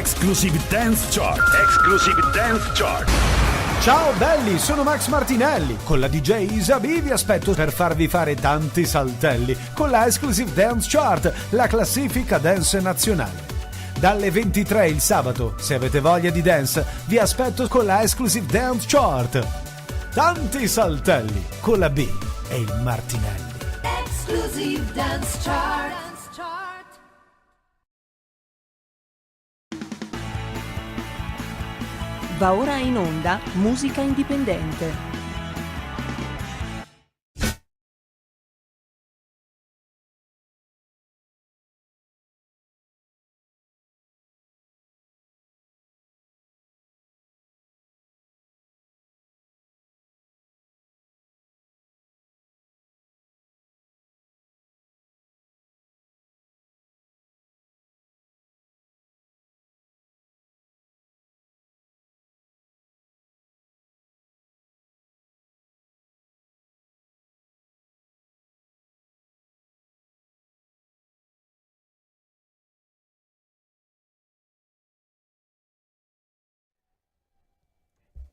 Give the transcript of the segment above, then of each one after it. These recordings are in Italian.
Exclusive Dance Chart. Exclusive Dance Chart. Ciao belli, sono Max Martinelli. Con la DJ Isa B vi aspetto per farvi fare tanti saltelli con la Exclusive Dance Chart, la classifica dance nazionale. Dalle 23 il sabato, se avete voglia di dance, vi aspetto con la Exclusive Dance Chart. Tanti saltelli con la B e il Martinelli. Exclusive Dance Chart. Va ora in onda musica indipendente.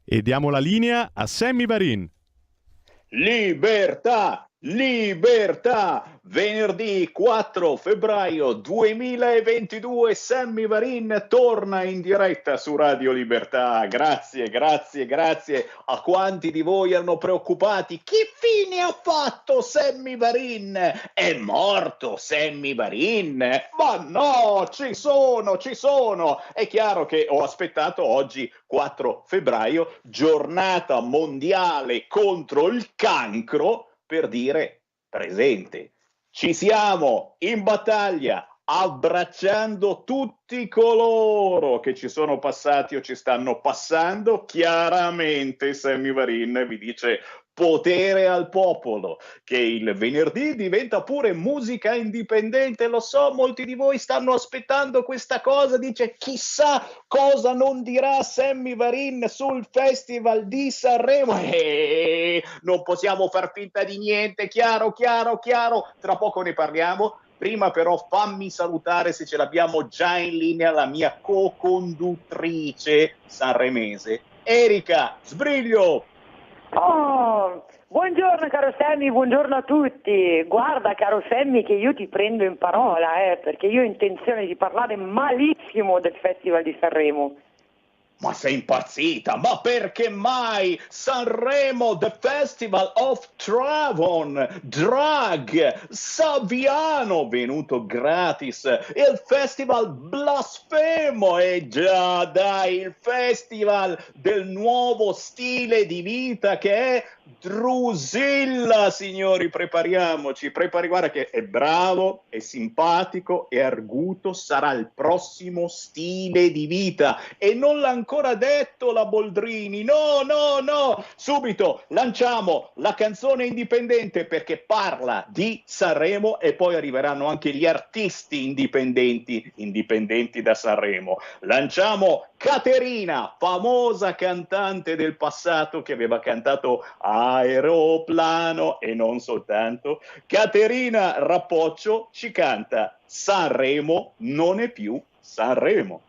E diamo la linea a Sammy Varin. Libertà, libertà! Venerdì 4 febbraio 2022 Sammy Varin torna in diretta su Radio Libertà. Grazie, grazie, grazie a quanti di voi erano preoccupati. Che fine ha fatto Sammy Varin? È morto Sammy Varin? Ma no, ci sono, ci sono! È chiaro che ho aspettato oggi 4 febbraio, giornata mondiale contro il cancro, per dire presente. Ci siamo in battaglia, abbracciando tutti coloro che ci sono passati o ci stanno passando. Chiaramente Sammy Varin vi dice potere al popolo, che il venerdì diventa pure musica indipendente. Lo so, molti di voi stanno aspettando questa cosa, dice chissà cosa non dirà Sammy Varin sul Festival di Sanremo. Non possiamo far finta di niente, chiaro, chiaro, chiaro, tra poco ne parliamo. Prima però fammi salutare, se ce l'abbiamo già in linea, la mia co-conduttrice sanremese, Erika Sbriglio. Oh, buongiorno caro Sammy, buongiorno a tutti. Guarda caro Sammy che io ti prendo in parola, perché io ho intenzione di parlare malissimo del Festival di Sanremo. Ma sei impazzita? Ma perché mai? Sanremo, the Festival of Travon, Drag, Saviano, venuto gratis, il Festival Blasfemo, e già dai, il Festival del nuovo stile di vita che è Drusilla, signori, prepariamoci, guarda che è bravo, è simpatico, è arguto, sarà il prossimo stile di vita, e non l'ha ancora detto la Boldrini, no, subito lanciamo la canzone indipendente perché parla di Sanremo, e poi arriveranno anche gli artisti indipendenti da Sanremo. Lanciamo Caterina, famosa cantante del passato che aveva cantato Aeroplano e non soltanto. Caterina Rappoccio ci canta Sanremo non è più Sanremo.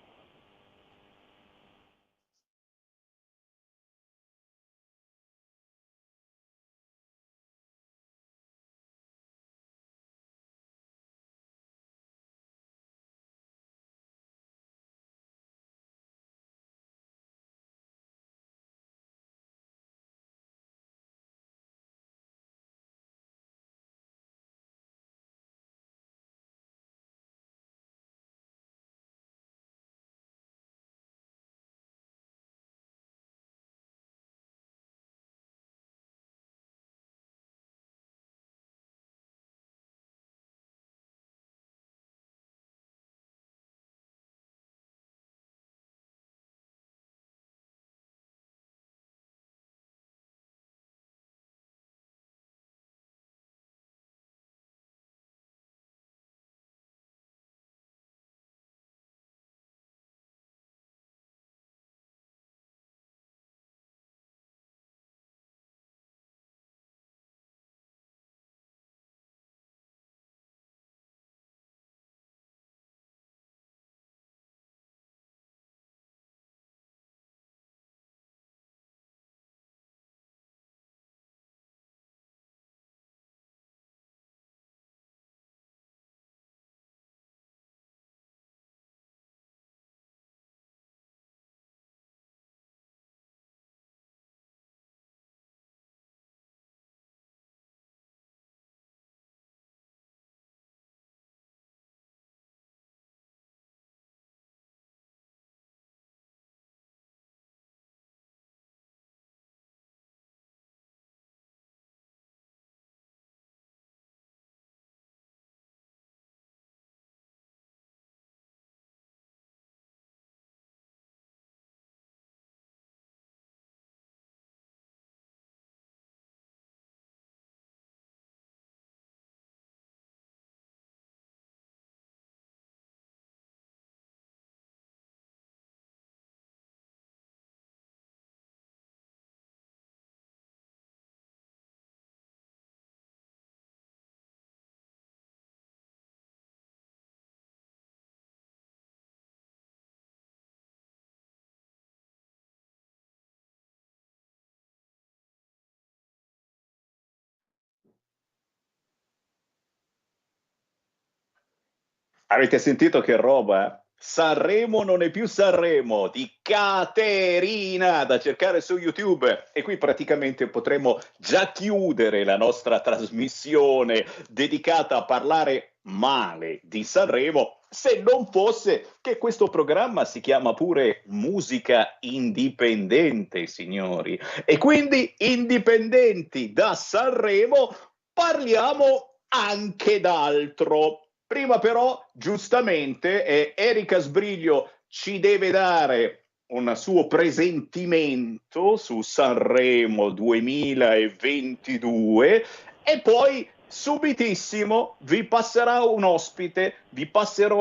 Avete sentito che roba? Sanremo non è più Sanremo, di Caterina, da cercare su YouTube. E qui praticamente potremmo già chiudere la nostra trasmissione dedicata a parlare male di Sanremo, se non fosse che questo programma si chiama pure Musica Indipendente, signori. E quindi, indipendenti da Sanremo, parliamo anche d'altro. Prima però, giustamente, Erika Sbriglio ci deve dare un suo presentimento su Sanremo 2022 e poi subitissimo vi passerò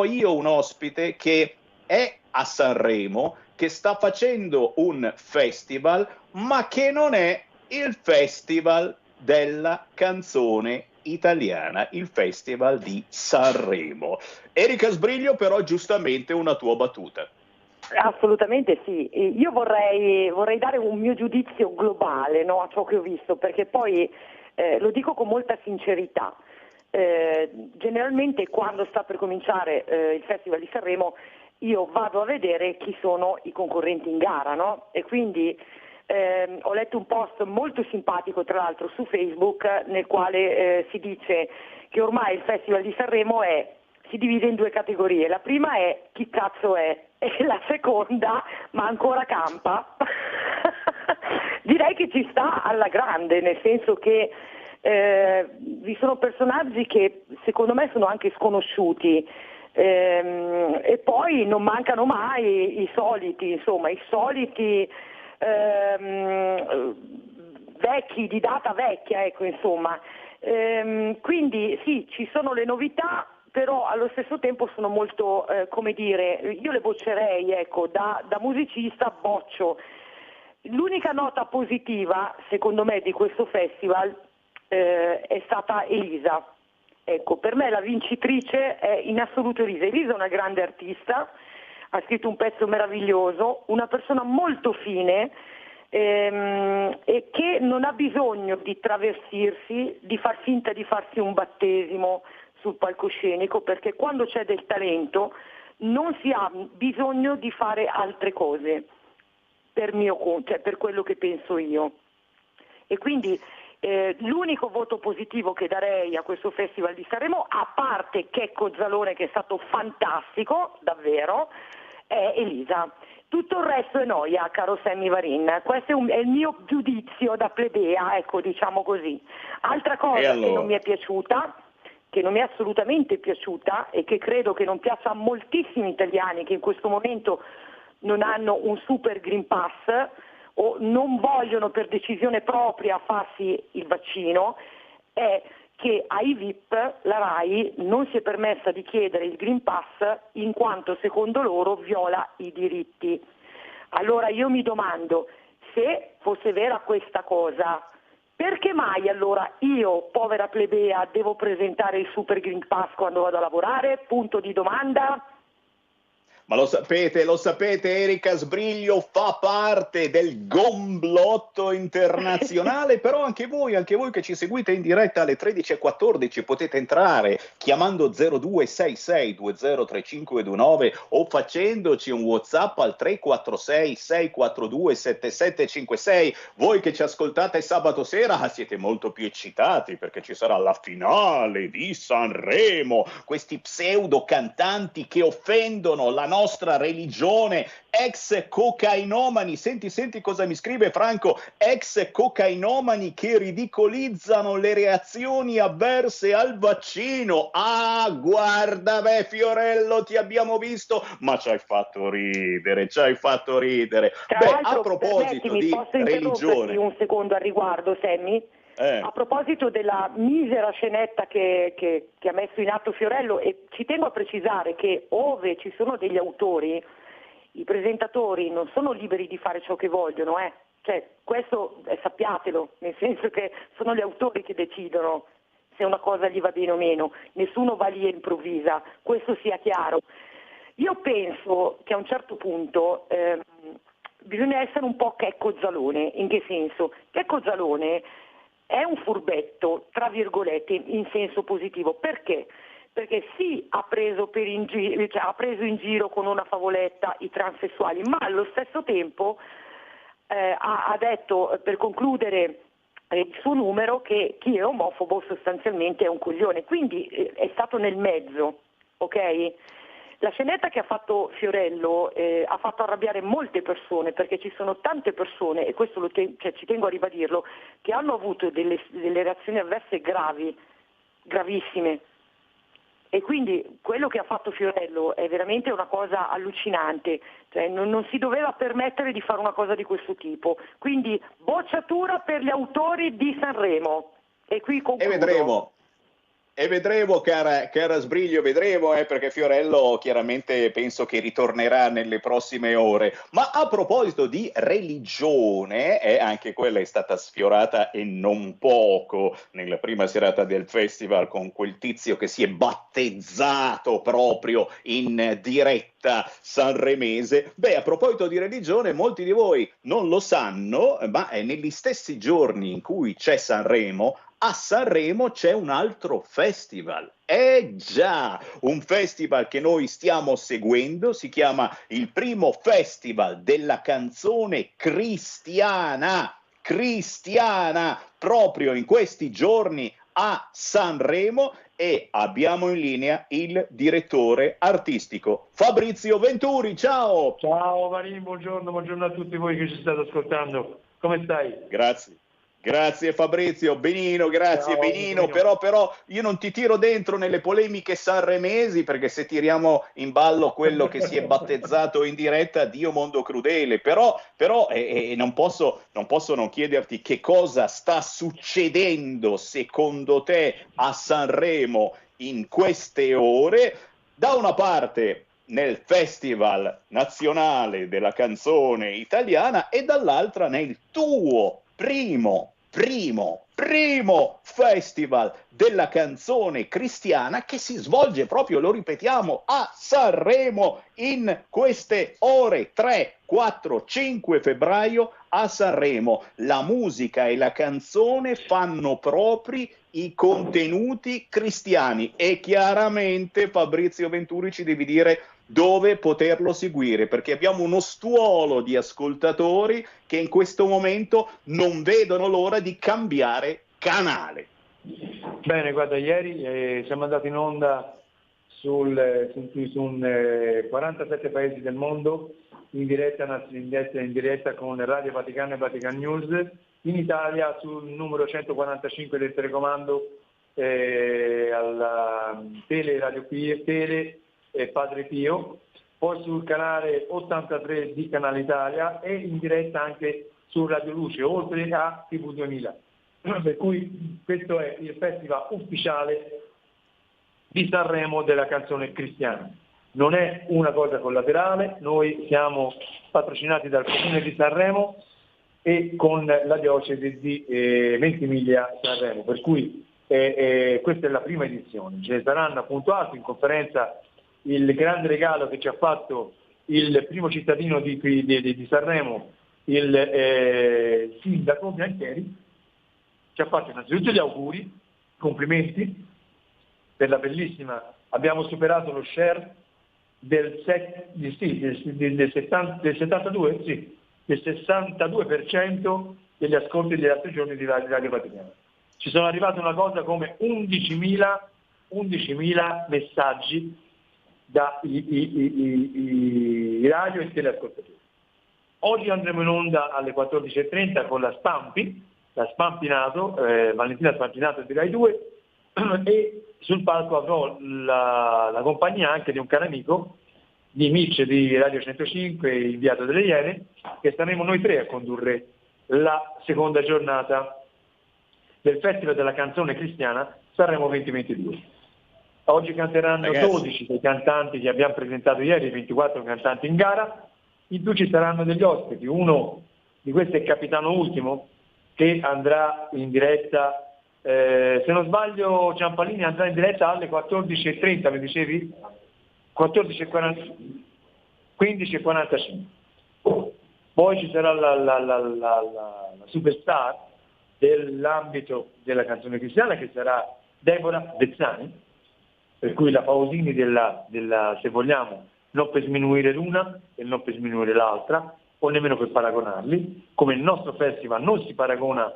io un ospite che è a Sanremo, che sta facendo un festival, ma che non è il festival della canzone italiana, il Festival di Sanremo. Erika Sbriglio, però, giustamente una tua battuta. Assolutamente sì, io vorrei dare un mio giudizio globale, no, a ciò che ho visto, perché poi lo dico con molta sincerità. Generalmente quando sta per cominciare il Festival di Sanremo io vado a vedere chi sono i concorrenti in gara, no? E quindi ho letto un post molto simpatico tra l'altro su Facebook nel quale si dice che ormai il Festival di Sanremo si divide in due categorie. La prima è chi cazzo è e la seconda ma ancora campa. Direi che ci sta alla grande, nel senso che vi sono personaggi che secondo me sono anche sconosciuti. E poi non mancano mai i soliti vecchi, di data vecchia, ecco, insomma. Quindi sì, ci sono le novità, però allo stesso tempo sono molto, io le boccerei, ecco, da musicista boccio. L'unica nota positiva, secondo me, di questo festival è stata Elisa. Ecco, per me la vincitrice è in assoluto Elisa. Elisa è una grande artista, ha scritto un pezzo meraviglioso, una persona molto fine e che non ha bisogno di travestirsi, di far finta di farsi un battesimo sul palcoscenico, perché quando c'è del talento non si ha bisogno di fare altre cose, per quello che penso io. E quindi l'unico voto positivo che darei a questo Festival di Sanremo, a parte Checco Zalone che è stato fantastico, davvero, è Elisa. Tutto il resto è noia, caro Sammy Varin. Questo è il mio giudizio da plebea, ecco, diciamo così. Altra cosa che non mi è piaciuta, che non mi è assolutamente piaciuta e che credo che non piaccia a moltissimi italiani che in questo momento non hanno un super Green Pass o non vogliono per decisione propria farsi il vaccino, è che ai VIP la RAI non si è permessa di chiedere il Green Pass in quanto secondo loro viola i diritti. Allora io mi domando, se fosse vera questa cosa, perché mai allora io, povera plebea, devo presentare il Super Green Pass quando vado a lavorare? Punto di domanda. Ma lo sapete, Erika Sbriglio fa parte del gomblotto internazionale, però anche voi che ci seguite in diretta alle 13:14 potete entrare chiamando 0266203529 o facendoci un WhatsApp al 346 642 7756. Voi che ci ascoltate sabato sera siete molto più eccitati perché ci sarà la finale di Sanremo, questi pseudo cantanti che offendono la nostra religione, ex cocainomani, senti cosa mi scrive Franco, ex cocainomani che ridicolizzano le reazioni avverse al vaccino. Ah, guarda, Fiorello, ti abbiamo visto, ma ci hai fatto ridere. Tra l'altro, A proposito di posso religione, un secondo al riguardo, Sammy? A proposito della misera scenetta che ha messo in atto Fiorello, e ci tengo a precisare che ove ci sono degli autori, i presentatori non sono liberi di fare ciò che vogliono, Cioè, questo sappiatelo, nel senso che sono gli autori che decidono se una cosa gli va bene o meno, nessuno va lì e improvvisa, questo sia chiaro. Io penso che a un certo punto bisogna essere un po' Checco Zalone. In che senso? Checco Zalone è un furbetto, tra virgolette, in senso positivo. Perché? Perché sì, ha preso in giro con una favoletta i transessuali, ma allo stesso tempo ha detto, per concludere il suo numero, che chi è omofobo sostanzialmente è un coglione, quindi è stato nel mezzo, ok? La scenetta che ha fatto Fiorello ha fatto arrabbiare molte persone, perché ci sono tante persone, e questo ci tengo a ribadirlo, che hanno avuto delle reazioni avverse gravissime. E quindi quello che ha fatto Fiorello è veramente una cosa allucinante, cioè non si doveva permettere di fare una cosa di questo tipo. Quindi bocciatura per gli autori di Sanremo. E qui concludo. E vedremo, cara Sbriglio, vedremo, perché Fiorello chiaramente penso che ritornerà nelle prossime ore. Ma a proposito di religione, anche quella è stata sfiorata e non poco nella prima serata del festival, con quel tizio che si è battezzato proprio in diretta sanremese. Beh, a proposito di religione, molti di voi non lo sanno, ma negli stessi giorni in cui c'è Sanremo, a Sanremo c'è un altro festival. Già, un festival che noi stiamo seguendo, si chiama il Primo Festival della Canzone Cristiana, proprio in questi giorni a Sanremo, e abbiamo in linea il direttore artistico Fabrizio Venturi. Ciao! Ciao Marin, buongiorno a tutti voi che ci state ascoltando. Come stai? Grazie Fabrizio, benino, grazie. Ciao, benino. Però io non ti tiro dentro nelle polemiche sanremesi, perché se tiriamo in ballo quello che si è battezzato in diretta, Dio mondo crudele, però non posso non chiederti che cosa sta succedendo secondo te a Sanremo in queste ore. Da una parte nel Festival Nazionale della Canzone Italiana, e dall'altra nel tuo primo festival della canzone cristiana, che si svolge proprio, lo ripetiamo, a Sanremo in queste ore 3, 4, 5 febbraio a Sanremo. La musica e la canzone fanno propri i contenuti cristiani, e chiaramente Fabrizio Venturi ci devi dire dove poterlo seguire, perché abbiamo uno stuolo di ascoltatori che in questo momento non vedono l'ora di cambiare canale. Bene, guarda, ieri siamo andati in onda su 47 paesi del mondo, in diretta con Radio Vaticano e Vatican News, in Italia sul numero 145 del telecomando, alla Radio Tele e Padre Pio, poi sul canale 83 di Canale Italia, e in diretta anche su Radio Luce, oltre a TV 2000. Per cui questo è il festival ufficiale di Sanremo della canzone cristiana. Non è una cosa collaterale, noi siamo patrocinati dal Comune di Sanremo e con la diocesi di Ventimiglia Sanremo, per cui questa è la prima edizione. Ce ne saranno appunto altri. In conferenza il grande regalo che ci ha fatto il primo cittadino di Sanremo, il sindaco Biancheri, ci ha fatto innanzitutto gli auguri, complimenti per la bellissima, abbiamo superato lo share del 62% degli ascolti degli altri giorni di Radio Vaticano. Ci sono arrivate una cosa come 11.000 messaggi da i radio e teleascoltatori. Oggi andremo in onda alle 14.30 con la Spampinato, Valentina Spampinato di Rai 2, e sul palco avrò la compagnia anche di un caro amico di Mitch di Radio 105, inviato delle Iene, che saremo noi tre a condurre la seconda giornata del Festival della Canzone Cristiana Sanremo 2022. Oggi canteranno 12 dei cantanti che abbiamo presentato ieri, 24 cantanti in gara, in più ci saranno degli ospiti. Uno di questi è Capitano Ultimo, che andrà in diretta, se non sbaglio Ciampalini andrà in diretta alle 14.30, mi dicevi? 15.45. Poi ci sarà la superstar dell'ambito della canzone cristiana, che sarà Deborah Bezzani, per cui la Pausini se vogliamo, non per sminuire l'una e non per sminuire l'altra, o nemmeno per paragonarli, come il nostro festival non si paragona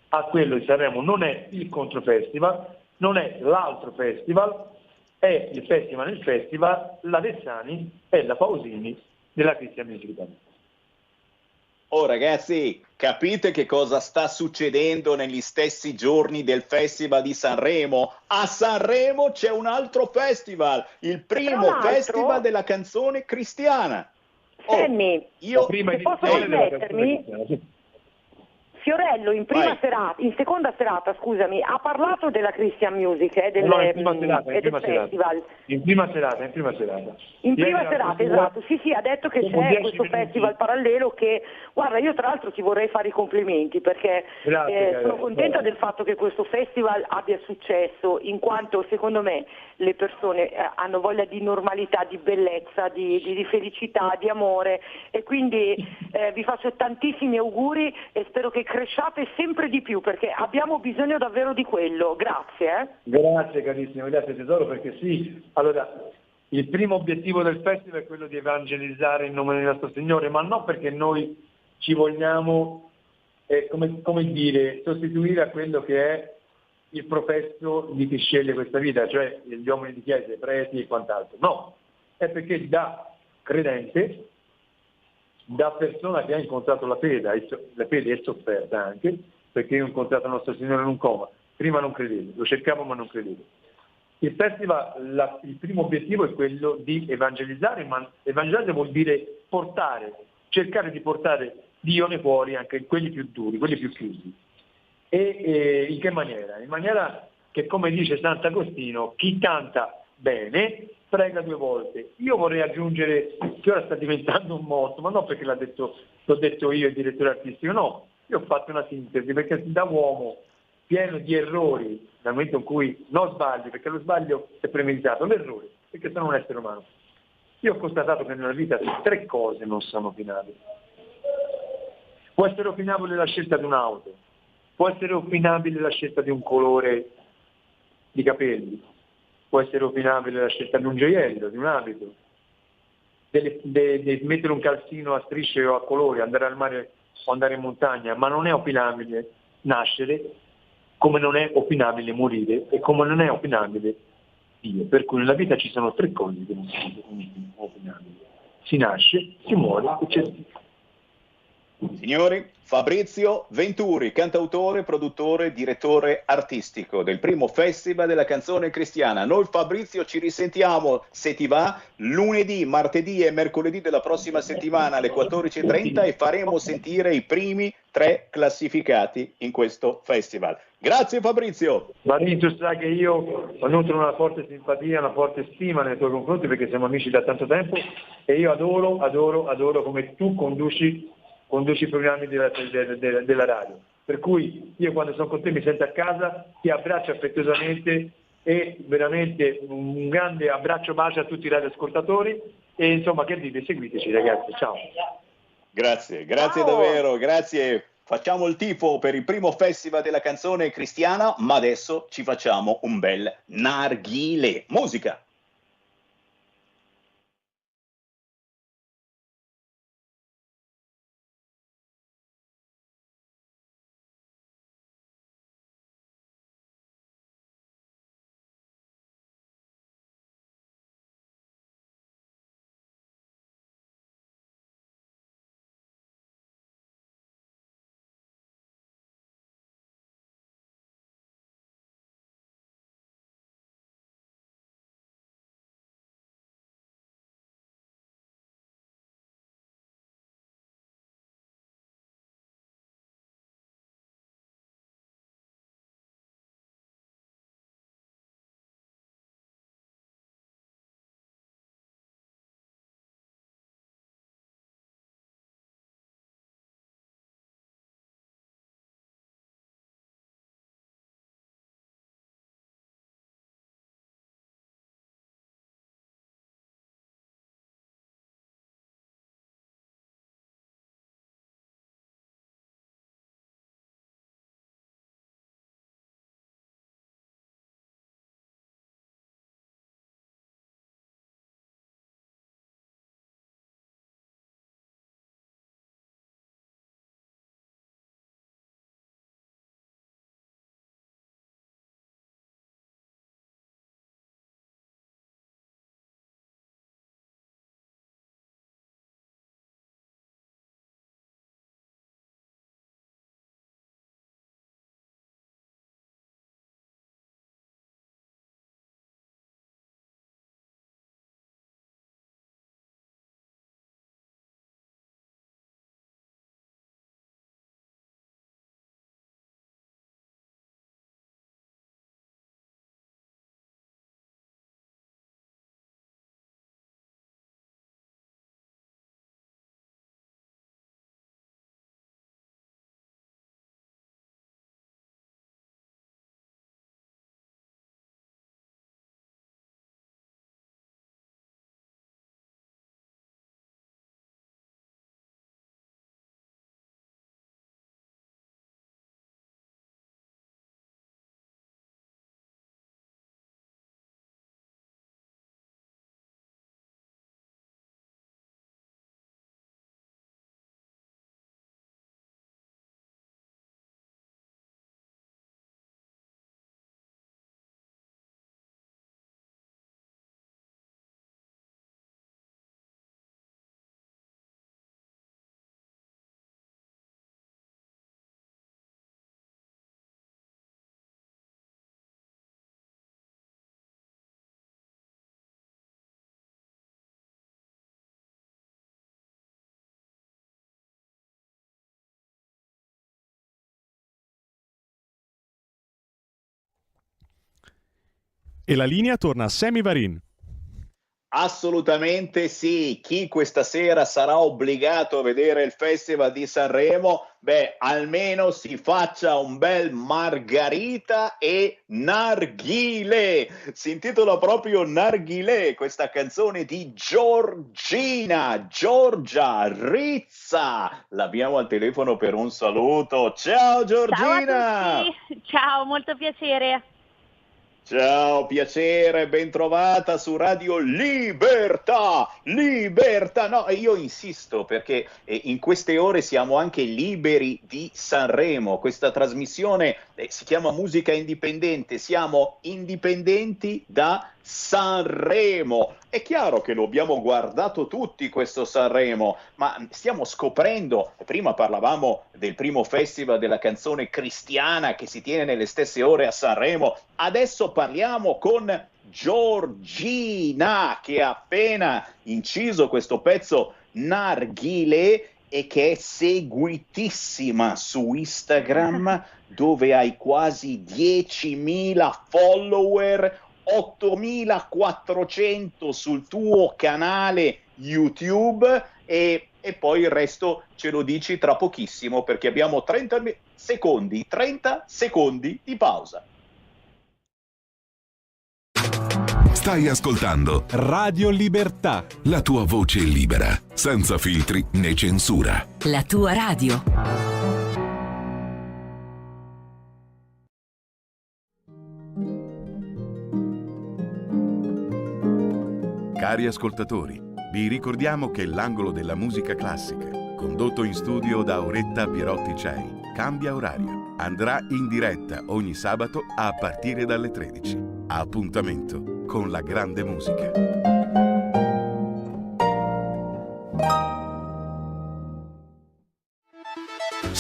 a quello di Sanremo, non è il controfestival, non è l'altro festival, è il festival, la Vessani e la Pausini della Christian Music Band. Oh ragazzi, capite che cosa sta succedendo negli stessi giorni del Festival di Sanremo? A Sanremo c'è un altro festival, il primo Festival della canzone cristiana. Sammy, io se posso permettermi, Fiorello in seconda serata, scusami, ha parlato della Christian Music e del festival. In prima serata. In prima serata, esatto. Sì, ha detto che c'è questo festival parallelo che, guarda, io tra l'altro ti vorrei fare i complimenti perché sono contenta del fatto che questo festival abbia successo, in quanto secondo me le persone hanno voglia di normalità, di bellezza, di felicità, di amore, e quindi vi faccio tantissimi auguri e spero che cresciate sempre di più perché abbiamo bisogno davvero di quello. Grazie. Grazie carissimo, grazie tesoro, perché sì, allora il primo obiettivo del festival è quello di evangelizzare in nome del nostro Signore, ma non perché noi ci vogliamo come dire, sostituire a quello che è il professo di chi sceglie questa vita, cioè gli uomini di chiesa, i preti e quant'altro. No, è perché da credente, da persona che ha incontrato la fede è sofferta anche, perché io ho incontrato il nostro Signore in un coma, prima non credevo, lo cercavo ma non credevo. Il festival, il primo obiettivo è quello di evangelizzare, ma evangelizzare vuol dire cercare di portare Dio nei cuori, anche quelli più duri, quelli più chiusi. E in che maniera? In maniera che, come dice Sant'Agostino, chi canta bene prega 2 volte. Io vorrei aggiungere che ora sta diventando un motto, ma non perché l'ho detto io, il direttore artistico, no, io ho fatto una sintesi, perché da uomo pieno di errori, nel momento in cui non sbagli, perché lo sbaglio è premeditato, l'errore, perché sono un essere umano. Io ho constatato che nella vita 3 cose non sono opinabili. Può essere opinabile la scelta di un'auto, può essere opinabile la scelta di un colore di capelli, può essere opinabile la scelta di un gioiello, di un abito, di mettere un calzino a strisce o a colori, andare al mare o andare in montagna, ma non è opinabile nascere, come non è opinabile morire e come non è opinabile Dio. Per cui nella vita ci sono 3 cose che non sono opinabili. Si nasce, si muore e c'è Dio. Signori, Fabrizio Venturi, cantautore, produttore, direttore artistico del primo Festival della canzone cristiana. Noi, Fabrizio, ci risentiamo, se ti va, lunedì, martedì e mercoledì della prossima settimana alle 14:30 e faremo sentire i primi 3 classificati in questo festival. Grazie Fabrizio. Marini, tu sai che io nutro una forte simpatia, una forte stima nei tuoi confronti perché siamo amici da tanto tempo e io adoro come tu conduci i programmi della radio. Per cui io quando sono con te mi sento a casa, ti abbraccio affettuosamente e veramente un grande abbraccio, bacio a tutti i radioascoltatori e insomma che dite, seguiteci ragazzi, ciao. Grazie davvero, grazie. Facciamo il tifo per il primo Festival della canzone cristiana, ma adesso ci facciamo un bel narghile. Musica! E la linea torna a Sammy Varin. Assolutamente sì, chi questa sera sarà obbligato a vedere il Festival di Sanremo, almeno si faccia un bel Margarita e Narghile. Si intitola proprio Narghile, questa canzone di Giorgia Rizza. L'abbiamo al telefono per un saluto. Ciao Giorgina! Ciao a tutti, ciao, molto piacere. Ciao, piacere, bentrovata su Radio Libertà, Libertà. No, io insisto perché in queste ore siamo anche liberi di Sanremo. Questa trasmissione si chiama Musica Indipendente, siamo indipendenti da Sanremo. È chiaro che lo abbiamo guardato tutti questo Sanremo, ma stiamo scoprendo, prima parlavamo del primo festival della canzone cristiana che si tiene nelle stesse ore a Sanremo, adesso parliamo con Giorgina che ha appena inciso questo pezzo Narghile e che è seguitissima su Instagram dove hai quasi 10.000 follower, 8.400 sul tuo canale YouTube e poi il resto ce lo dici tra pochissimo perché abbiamo 30 secondi di pausa. Stai ascoltando Radio Libertà, la tua voce libera, senza filtri né censura. La tua radio. Cari ascoltatori, vi ricordiamo che l'angolo della musica classica, condotto in studio da Auretta Pierotti Cei, cambia orario. Andrà in diretta ogni sabato a partire dalle 13. Appuntamento con la grande musica.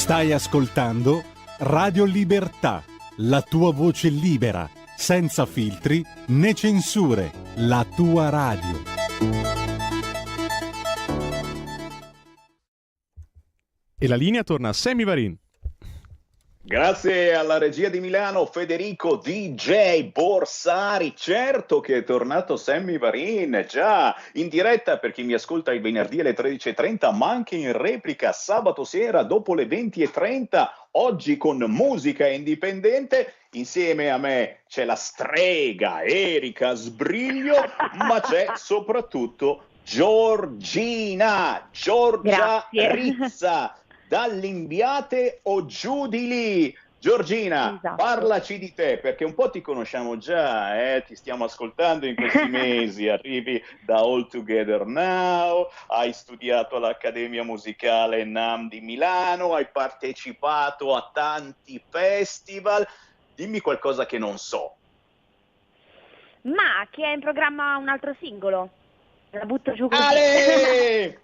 stai ascoltando Radio Libertà, la tua voce libera, senza filtri né censure, la tua radio. E la linea torna a Sammy Varin. Grazie alla regia di Milano, Federico DJ Borsari. Certo che è tornato Sammy Varin, già in diretta per chi mi ascolta il venerdì alle 13.30, ma anche in replica sabato sera dopo le 20.30, oggi con musica indipendente. Insieme a me c'è la strega Erika Sbriglio, ma c'è soprattutto Giorgia Rizza. Dall'Imbiate o giù di lì. Giorgina, esatto. Parlaci di te, perché un po' ti conosciamo già, ti stiamo ascoltando in questi mesi, arrivi da All Together Now, hai studiato all'Accademia Musicale NAM di Milano, hai partecipato a tanti festival, dimmi qualcosa che non so. Ma che è in programma un altro singolo, la butto giù così. Ale!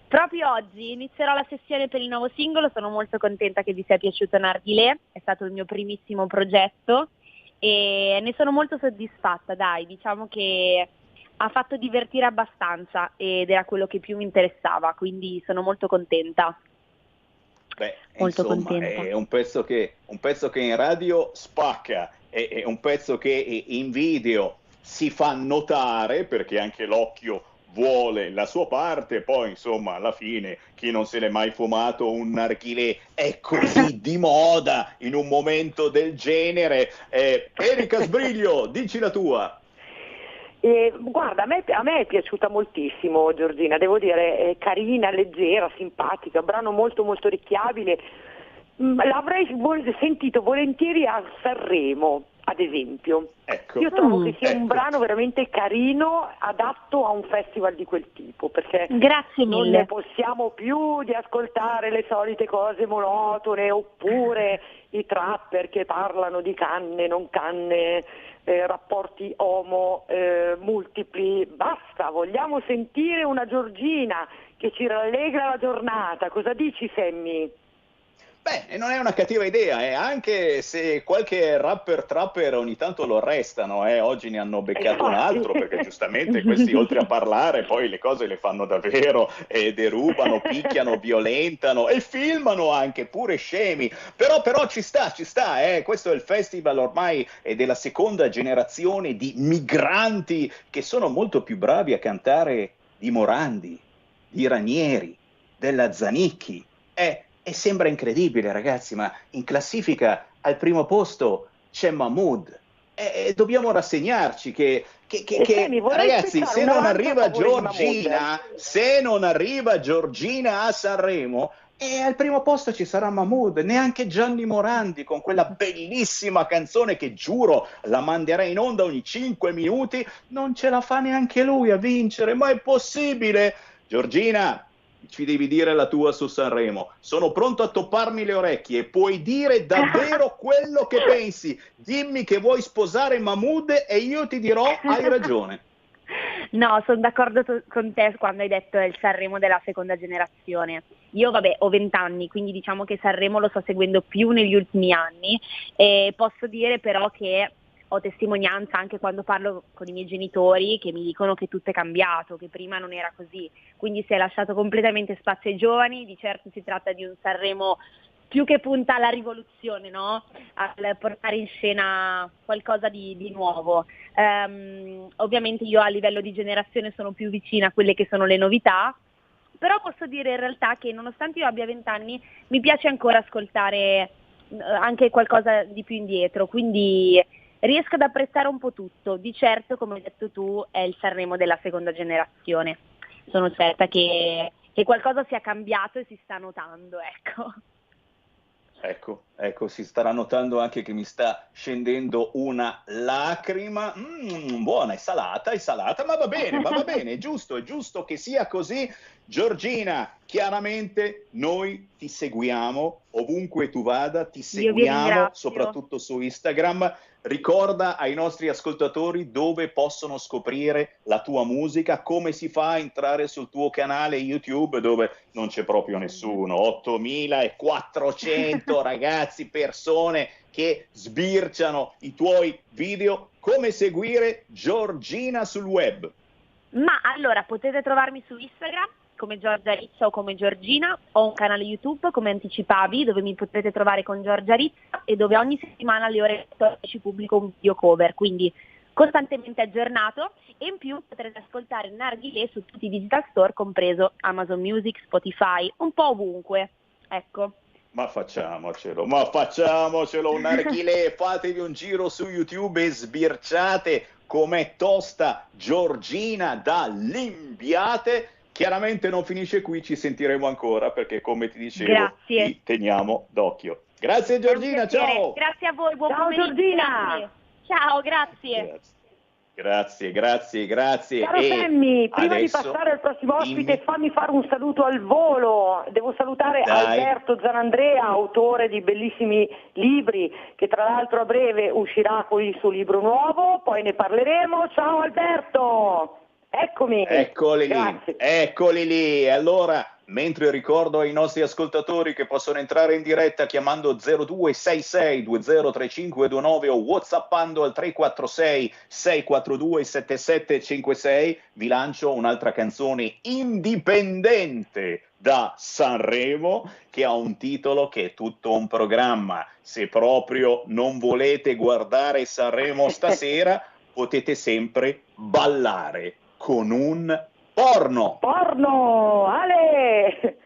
Proprio oggi inizierò la sessione per il nuovo singolo, sono molto contenta che vi sia piaciuto Narghile, è stato il mio primissimo progetto e ne sono molto soddisfatta, dai, diciamo che ha fatto divertire abbastanza ed era quello che più mi interessava, quindi sono molto contenta. Molto contenta. È un pezzo che in radio spacca, è un pezzo che in video si fa notare perché anche l'occhio vuole la sua parte, poi insomma alla fine chi non se l'è mai fumato un narghilè è così di moda in un momento del genere. Erika Sbriglio, dici la tua. Guarda, a me è piaciuta moltissimo Giorgina, devo dire, è carina, leggera, simpatica, un brano molto molto orecchiabile. L'avrei sentito volentieri a Sanremo, ad esempio. Ecco. Io trovo che sia un brano veramente carino, adatto a un festival di quel tipo, perché Grazie non mille. ne possiamo più di ascoltare le solite cose monotone, oppure i trapper che parlano di canne, non canne, rapporti omo multipli. Basta, vogliamo sentire una Giorgina che ci rallegra la giornata. Cosa dici, Sammy? Beh, non è una cattiva idea, anche se qualche rapper trapper ogni tanto lo arrestano, oggi ne hanno beccato un altro, perché giustamente questi oltre a parlare poi le cose le fanno davvero, e derubano, picchiano, violentano e filmano anche, pure scemi, però ci sta, questo è il festival ormai della seconda generazione di migranti che sono molto più bravi a cantare di Morandi, di Ranieri, della Zanicchi, e sembra incredibile, ragazzi, ma in classifica al primo posto c'è Mahmood. E dobbiamo rassegnarci che ragazzi, se non arriva Giorgina a Sanremo, al primo posto ci sarà Mahmood, neanche Gianni Morandi con quella bellissima canzone che giuro la manderei in onda ogni 5 minuti, non ce la fa neanche lui a vincere, ma è possibile? Giorgina, ci devi dire la tua su Sanremo. Sono pronto a topparmi le orecchie. Puoi dire davvero quello che pensi. Dimmi che vuoi sposare Mahmood e io ti dirò hai ragione. No, sono d'accordo con te quando hai detto è il Sanremo della seconda generazione. Io ho 20 anni, quindi diciamo che Sanremo lo sto seguendo più negli ultimi anni, e posso dire però che ho testimonianza anche quando parlo con i miei genitori che mi dicono che tutto è cambiato, che prima non era così, quindi si è lasciato completamente spazio ai giovani. Di certo si tratta di un Sanremo più che punta alla rivoluzione, no? Al portare in scena qualcosa di nuovo. Ovviamente io a livello di generazione sono più vicina a quelle che sono le novità, però posso dire in realtà che nonostante io abbia 20 anni mi piace ancora ascoltare anche qualcosa di più indietro, quindi riesco ad apprezzare un po' tutto. Di certo, come hai detto tu, è il Sanremo della seconda generazione. Sono certa che qualcosa sia cambiato e si sta notando, ecco. Ecco, si starà notando anche che mi sta scendendo una lacrima. Buona, è salata, ma va bene, è giusto che sia così. Giorgina, chiaramente noi ti seguiamo ovunque tu vada, ti seguiamo soprattutto su Instagram. Ricorda ai nostri ascoltatori dove possono scoprire la tua musica, come si fa a entrare sul tuo canale YouTube dove non c'è proprio nessuno, 8400 ragazzi, persone che sbirciano i tuoi video. Come seguire Giorgina sul web? Ma allora potete trovarmi su Instagram come Giorgia Rizza o come Giorgina, ho un canale YouTube come anticipavi dove mi potrete trovare con Giorgia Rizza e dove ogni settimana alle ore 14 pubblico un video cover, quindi costantemente aggiornato, e in più potrete ascoltare Narghilè su tutti i digital store, compreso Amazon Music, Spotify, un po' ovunque, ecco. Ma facciamocelo un Narghilè, fatevi un giro su YouTube e sbirciate com'è tosta Giorgina da Limbiate. Chiaramente non finisce qui, ci sentiremo ancora perché, come ti dicevo, ti teniamo d'occhio. Grazie Giorgina, ciao! Grazie a voi, buon pomeriggio. Giorgina! Ciao, grazie. Grazie. Caro Sammy, prima di passare al prossimo ospite, fammi fare un saluto al volo. Devo salutare Alberto Zanandrea, autore di bellissimi libri, che tra l'altro a breve uscirà con il suo libro nuovo, poi ne parleremo. Ciao Alberto! Eccomi. Eccoli lì. Allora, mentre ricordo ai nostri ascoltatori che possono entrare in diretta chiamando 0266 203529 o whatsappando al 346 642 7756, vi lancio un'altra canzone indipendente da Sanremo che ha un titolo che è tutto un programma. Se proprio non volete guardare Sanremo stasera, potete sempre ballare con un porno. Ale!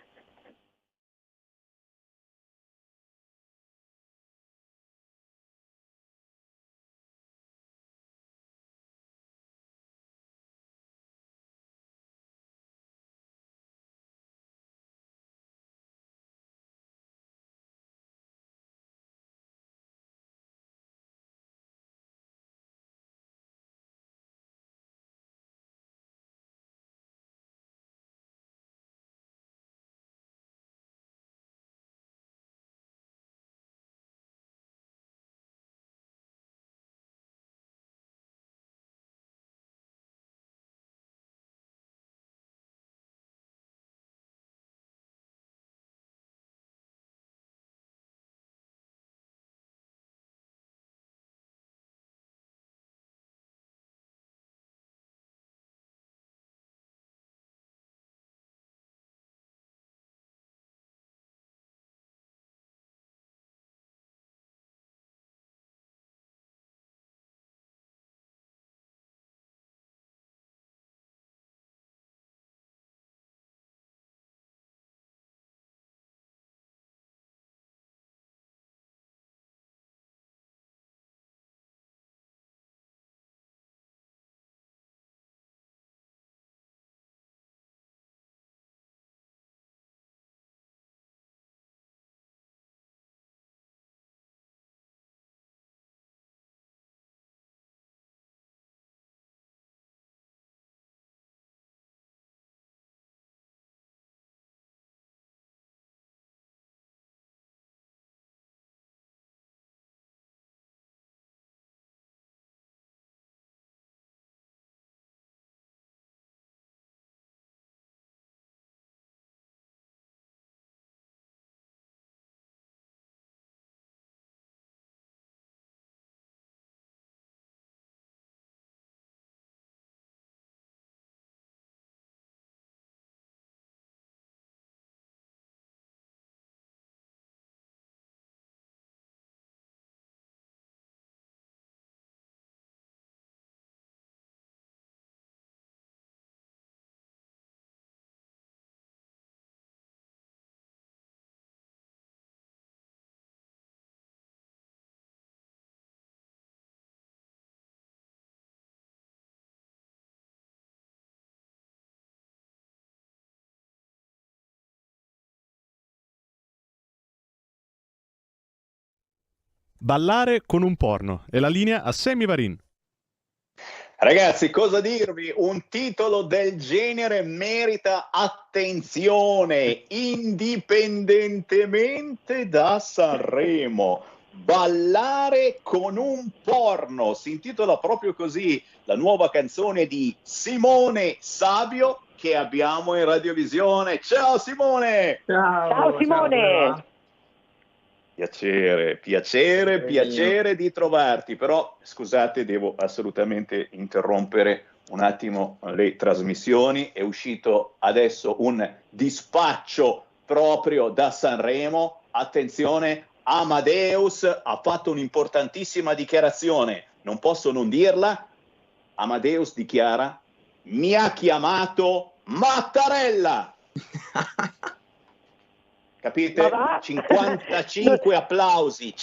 Ballare con un porno. E la linea a Sammy Varin. Ragazzi, cosa dirvi? Un titolo del genere merita attenzione, indipendentemente da Sanremo. Ballare con un porno, si intitola proprio così la nuova canzone di Simone Sabio che abbiamo in radiovisione. Ciao Simone! Ciao Simone! Piacere di trovarti, però scusate, devo assolutamente interrompere un attimo le trasmissioni. È uscito adesso un dispaccio proprio da Sanremo. Attenzione, Amadeus ha fatto un'importantissima dichiarazione, non posso non dirla. Amadeus dichiara: mi ha chiamato Mattarella. Capite? 55 applausi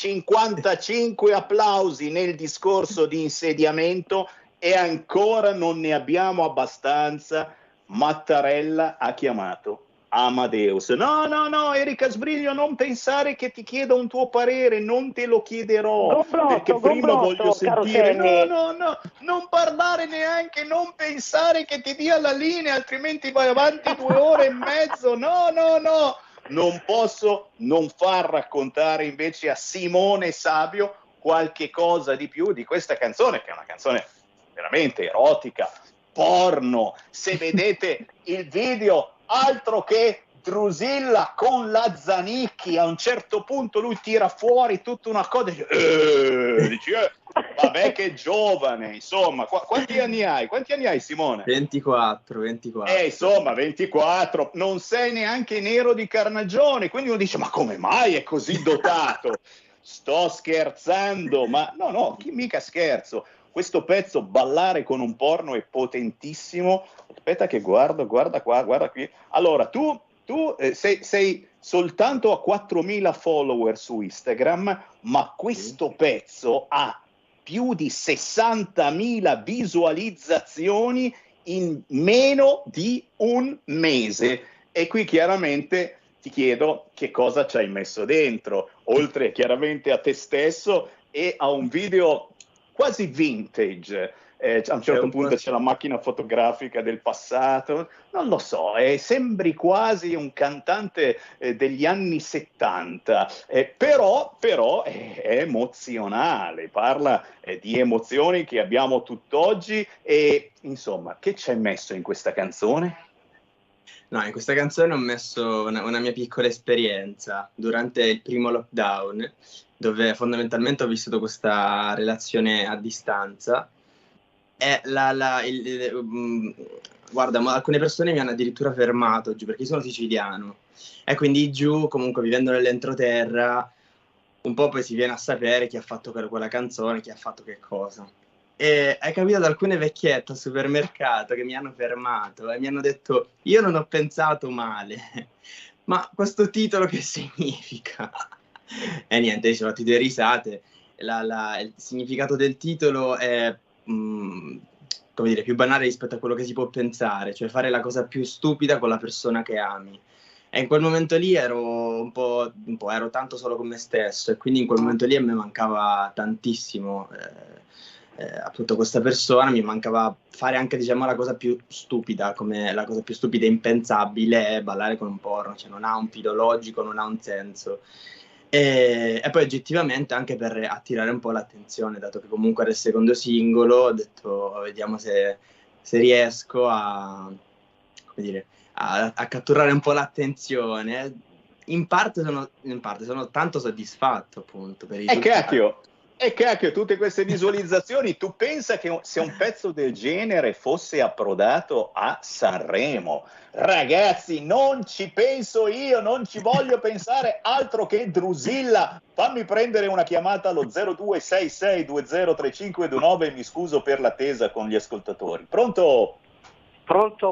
nel discorso di insediamento e ancora non ne abbiamo abbastanza. Mattarella ha chiamato Amadeus. No, Erika Sbriglio, non pensare che ti chiedo un tuo parere, non te lo chiederò, perché prima voglio sentire. No, non parlare neanche, non pensare che ti dia la linea, altrimenti vai avanti 2 ore e mezzo. No. Non posso non far raccontare invece a Simone Sabio qualche cosa di più di questa canzone, che è una canzone veramente erotica, porno. Se vedete il video, altro che Drusilla con la Zanicchi, a un certo punto lui tira fuori tutta una cosa e dice, vabbè che giovane, insomma. Quanti anni hai? Quanti anni hai, Simone? 24. Insomma, 24, non sei neanche nero di carnagione, quindi uno dice, ma come mai è così dotato? Sto scherzando, ma no, mica scherzo. Questo pezzo, Ballare con un porno, è potentissimo. Aspetta che guarda qua, guarda qui. Allora, tu sei soltanto a 4.000 follower su Instagram, ma questo pezzo ha più di 60.000 visualizzazioni in meno di un mese. E qui chiaramente ti chiedo che cosa ci hai messo dentro, oltre chiaramente a te stesso e a un video quasi vintage. A un certo punto c'è la macchina fotografica del passato, non lo so, sembri quasi un cantante degli anni 70, però è emozionale, parla di emozioni che abbiamo tutt'oggi. E insomma, che ci hai messo in questa canzone? No, in questa canzone ho messo una mia piccola esperienza durante il primo lockdown, dove fondamentalmente ho vissuto questa relazione a distanza. Guarda, ma alcune persone mi hanno addirittura fermato giù, perché io sono siciliano, e quindi giù, comunque vivendo nell'entroterra, un po' poi si viene a sapere chi ha fatto quella canzone, chi ha fatto che cosa. E è capitato ad alcune vecchiette al supermercato che mi hanno fermato e mi hanno detto: io non ho pensato male, ma questo titolo che significa? E niente, ci ho fatto 2 risate. Il significato del titolo è come dire, più banale rispetto a quello che si può pensare, cioè fare la cosa più stupida con la persona che ami. E in quel momento lì ero ero tanto solo con me stesso, e quindi in quel momento lì a me mancava tantissimo appunto questa persona, mi mancava fare anche, diciamo, la cosa più stupida, come la cosa più stupida e impensabile è ballare con un porno, cioè non ha un filo logico, non ha un senso. E poi oggettivamente anche per attirare un po' l'attenzione, dato che comunque era il secondo singolo, ho detto vediamo se riesco a catturare un po' l'attenzione. In parte sono tanto soddisfatto, appunto, per i cacchio, tutte queste visualizzazioni. Tu pensa che se un pezzo del genere fosse approdato a Sanremo, ragazzi, non ci penso io, non ci voglio pensare, altro che Drusilla. Fammi prendere una chiamata allo 0266203529 e mi scuso per l'attesa con gli ascoltatori. Pronto,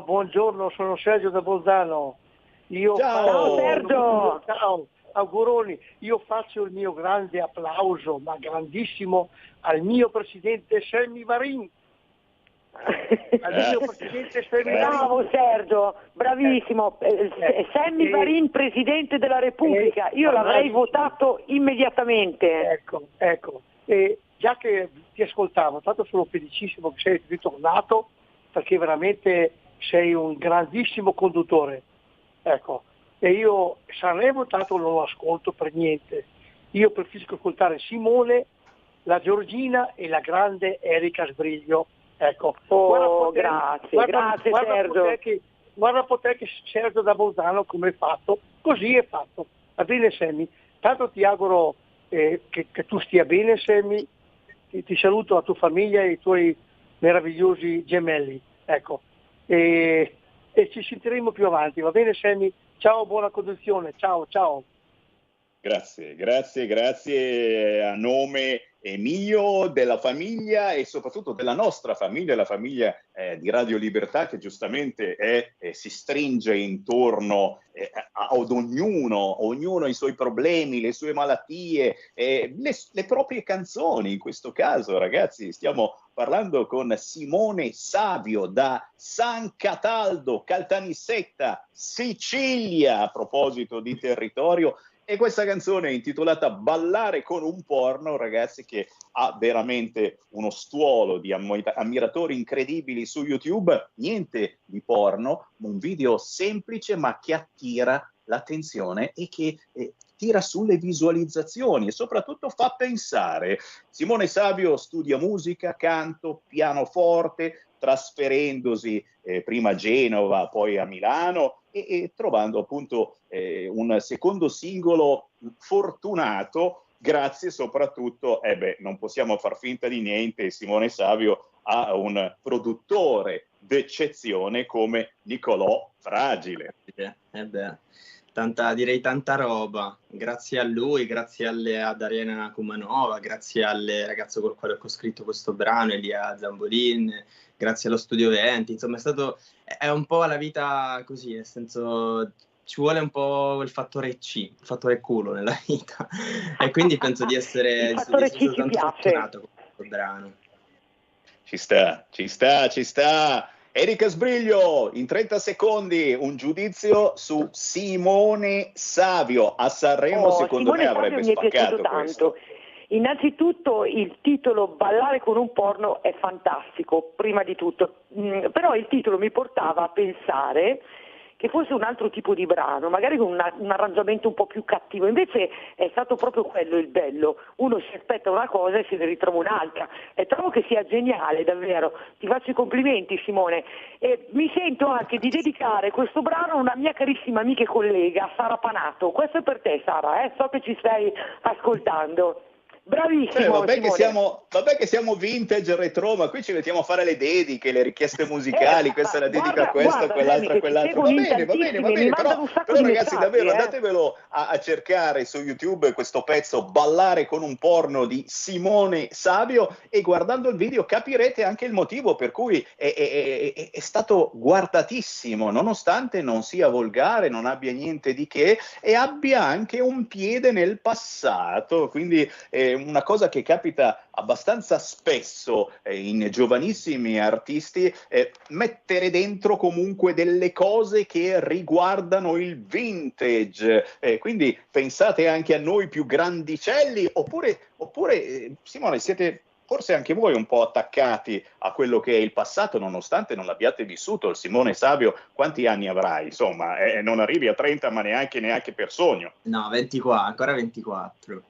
buongiorno, sono Sergio da Bolzano. Ciao Sergio! Ciao! Auguroni, io faccio il mio grande applauso, ma grandissimo, al mio presidente Sammy Varin. Al presidente Sammy Bravo Sergio, bravissimo. Sammy Varin, Presidente della Repubblica, io l'avrei votato immediatamente. Ecco. Già che ti ascoltavo, tanto sono felicissimo che sei ritornato, perché veramente sei un grandissimo conduttore. Ecco, e io Sanremo tanto non lo ascolto per niente. Io preferisco ascoltare Simone, la Giorgina e la grande Erika Sbriglio. Ecco. Grazie Sergio. Guarda poter che Sergio da Bolzano come è fatto, così è fatto. Va bene Sammy, tanto ti auguro che tu stia bene Sammy, ti saluto la tua famiglia e i tuoi meravigliosi gemelli, ecco, e ci sentiremo più avanti, va bene Sammy? Ciao, buona conduzione, ciao. Grazie a nome mio, della famiglia e soprattutto della nostra famiglia, la famiglia di Radio Libertà, che giustamente si stringe intorno ad ognuno i suoi problemi, le sue malattie, le proprie canzoni. In questo caso, ragazzi, stiamo parlando con Simone Savio da San Cataldo, Caltanissetta, Sicilia, a proposito di territorio. E questa canzone è intitolata Ballare con un porno, ragazzi, che ha veramente uno stuolo di ammiratori incredibili su YouTube. Niente di porno, un video semplice ma che attira l'attenzione e che tira sulle visualizzazioni e soprattutto fa pensare. Simone Savio studia musica, canto, pianoforte, trasferendosi prima a Genova, poi a Milano e trovando appunto un secondo singolo fortunato, grazie soprattutto, non possiamo far finta di niente, Simone Savio ha un produttore d'eccezione come Nicolò Fragile. Direi tanta roba, grazie a lui, grazie ad Ariana Kumanova, grazie al ragazzo col quale ho scritto questo brano, Elia Zambolin, grazie allo Studio 20, insomma è un po' la vita così, nel senso ci vuole un po' il fattore C, il fattore culo nella vita e quindi penso di essere tanto fortunato con questo brano. Ci sta. Erika Sbriglio, in 30 secondi un giudizio su Simone Savio. A Sanremo secondo me avrebbe spaccato questo. Innanzitutto il titolo Ballare con un porno è fantastico, prima di tutto, però il titolo mi portava a pensare che fosse un altro tipo di brano, magari con un arrangiamento un po' più cattivo, invece è stato proprio quello il bello, uno si aspetta una cosa e se ne ritrova un'altra, e trovo che sia geniale davvero, ti faccio i complimenti Simone, e mi sento anche di dedicare questo brano a una mia carissima amica e collega, Sara Panato. Questo è per te Sara, so che ci stai ascoltando. Bravissimo. Vabbè che siamo vintage retro, ma qui ci mettiamo a fare le dediche, le richieste musicali, questa è la dedica a questo, a quell'altro. Va bene, però ragazzi davvero andatevelo a cercare su YouTube questo pezzo Ballare con un porno di Simone Savio e guardando il video capirete anche il motivo per cui è stato guardatissimo, nonostante non sia volgare, non abbia niente di che e abbia anche un piede nel passato, quindi una cosa che capita abbastanza spesso in giovanissimi artisti, mettere dentro comunque delle cose che riguardano il vintage, quindi pensate anche a noi più grandicelli, oppure Simone, siete forse anche voi un po' attaccati a quello che è il passato, nonostante non l'abbiate vissuto. Il Simone Savio, quanti anni avrai? Insomma, non arrivi a 30, ma neanche per sogno. No, 24, ancora 24.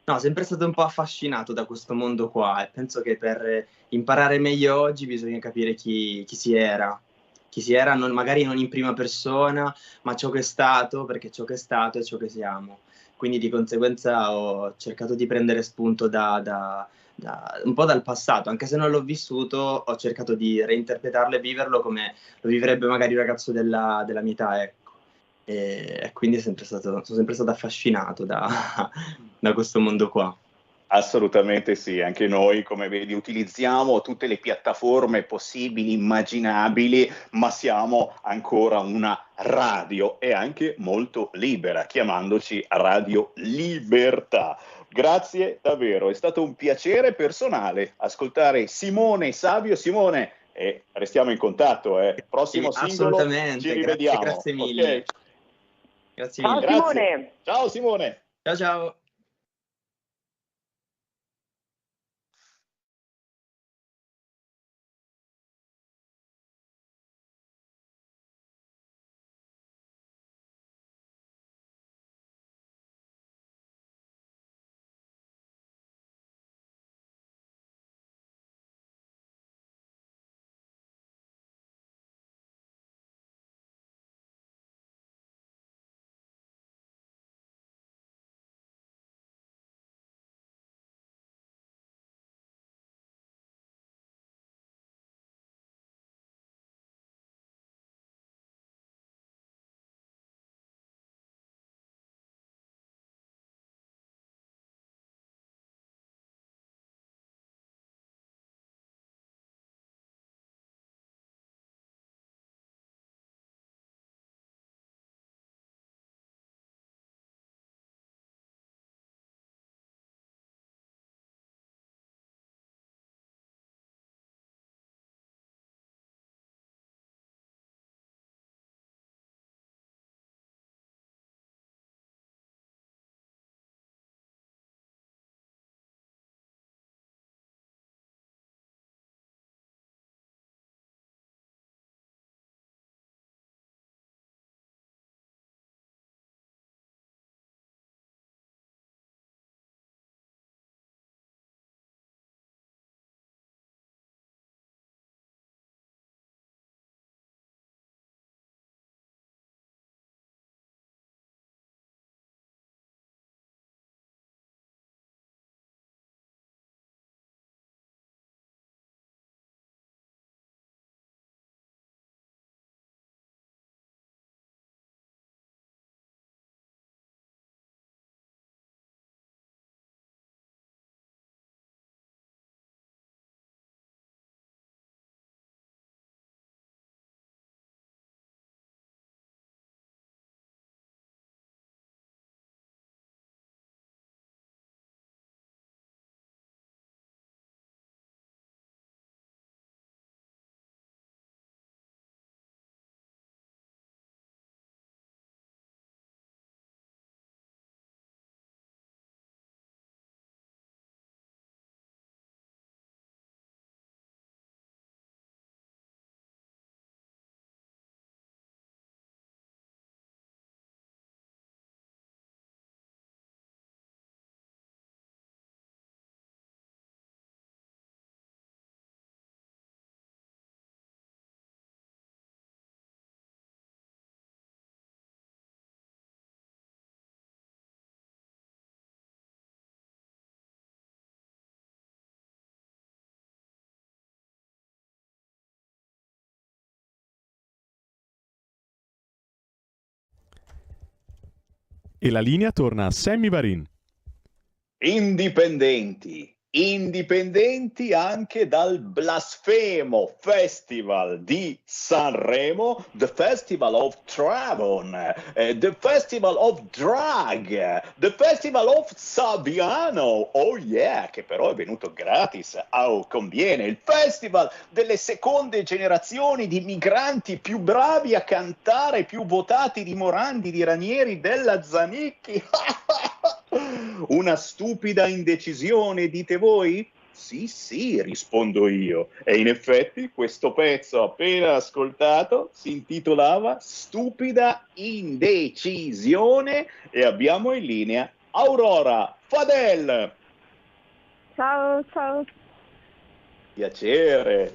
No, sempre stato un po' affascinato da questo mondo qua e penso che per imparare meglio oggi bisogna capire chi si era. Chi si era, magari non in prima persona, ma ciò che è stato, perché ciò che è stato è ciò che siamo. Quindi di conseguenza ho cercato di prendere spunto un po' dal passato, anche se non l'ho vissuto, ho cercato di reinterpretarlo e viverlo come lo vivrebbe magari un ragazzo della mia età, ecco. E quindi sono sempre stato affascinato da questo mondo qua. Assolutamente sì, anche noi come vedi utilizziamo tutte le piattaforme possibili, immaginabili, ma siamo ancora una radio e anche molto libera, chiamandoci Radio Libertà. Grazie davvero, è stato un piacere personale ascoltare Simone Savio. Simone, restiamo in contatto, prossimo Sì, singolo assolutamente, ci rivediamo. grazie mille. Okay. Grazie Ciao mille. Simone. Ciao Simone. Ciao ciao. E la linea torna a Sammy Varin. Indipendenti anche dal blasfemo Festival di Sanremo, the Festival of Travon, the Festival of Drag, the Festival of Saviano, oh yeah, che però è venuto gratis, conviene, il Festival delle seconde generazioni di migranti più bravi a cantare, più votati di Morandi, di Ranieri, della Zanicchi. Una stupida indecisione, dite voi? Sì, rispondo io. E in effetti questo pezzo appena ascoltato si intitolava Stupida indecisione e abbiamo in linea Aurora Fadel. Ciao. Piacere.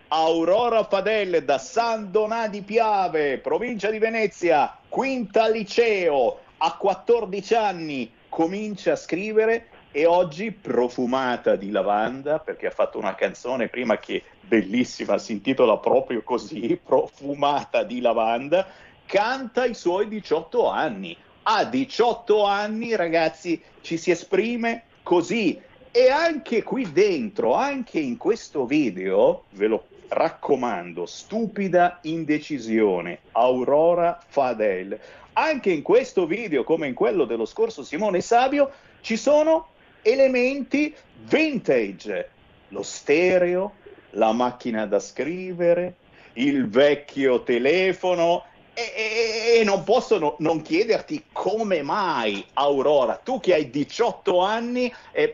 Aurora Fadel da San Donà di Piave, provincia di Venezia, quinta liceo. A 14 anni comincia a scrivere e oggi, profumata di lavanda, perché ha fatto una canzone prima che bellissima, si intitola proprio così, Profumata di lavanda, canta i suoi 18 anni. A 18 anni, ragazzi, ci si esprime così. E anche qui dentro, anche in questo video, ve lo raccomando, Stupida indecisione, Aurora Fadel. Anche in questo video, come in quello dello scorso Simone Sabio, ci sono elementi vintage, lo stereo, la macchina da scrivere, il vecchio telefono, e non posso non chiederti come mai, Aurora, tu che hai 18 anni,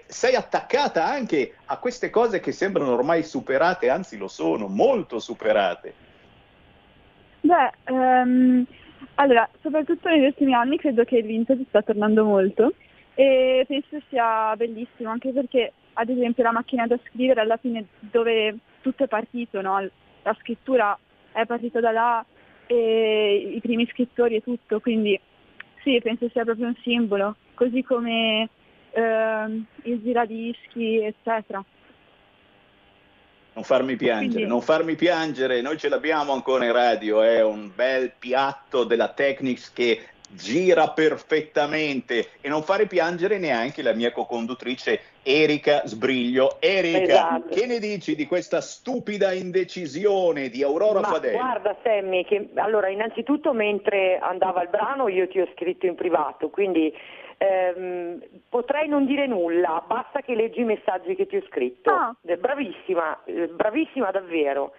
sei attaccata anche a queste cose che sembrano ormai superate, anzi lo sono, molto superate. Allora, soprattutto negli ultimi anni credo che il vintage sta tornando molto e penso sia bellissimo, anche perché ad esempio la macchina da scrivere alla fine dove tutto è partito, no? La scrittura è partita da là, e i primi scrittori e tutto, quindi sì, penso sia proprio un simbolo, così come il giradischi, eccetera. Non farmi piangere, noi ce l'abbiamo ancora in radio, è un bel piatto della Technics che gira perfettamente, e non fare piangere neanche la mia co-conduttrice Erika Sbriglio. Erika, esatto. Che ne dici di questa stupida indecisione di Aurora Fadel? Guarda Sammy, che allora innanzitutto mentre andava il brano io ti ho scritto in privato, quindi potrei non dire nulla, basta che leggi i messaggi che ti ho scritto. Bravissima, bravissima davvero.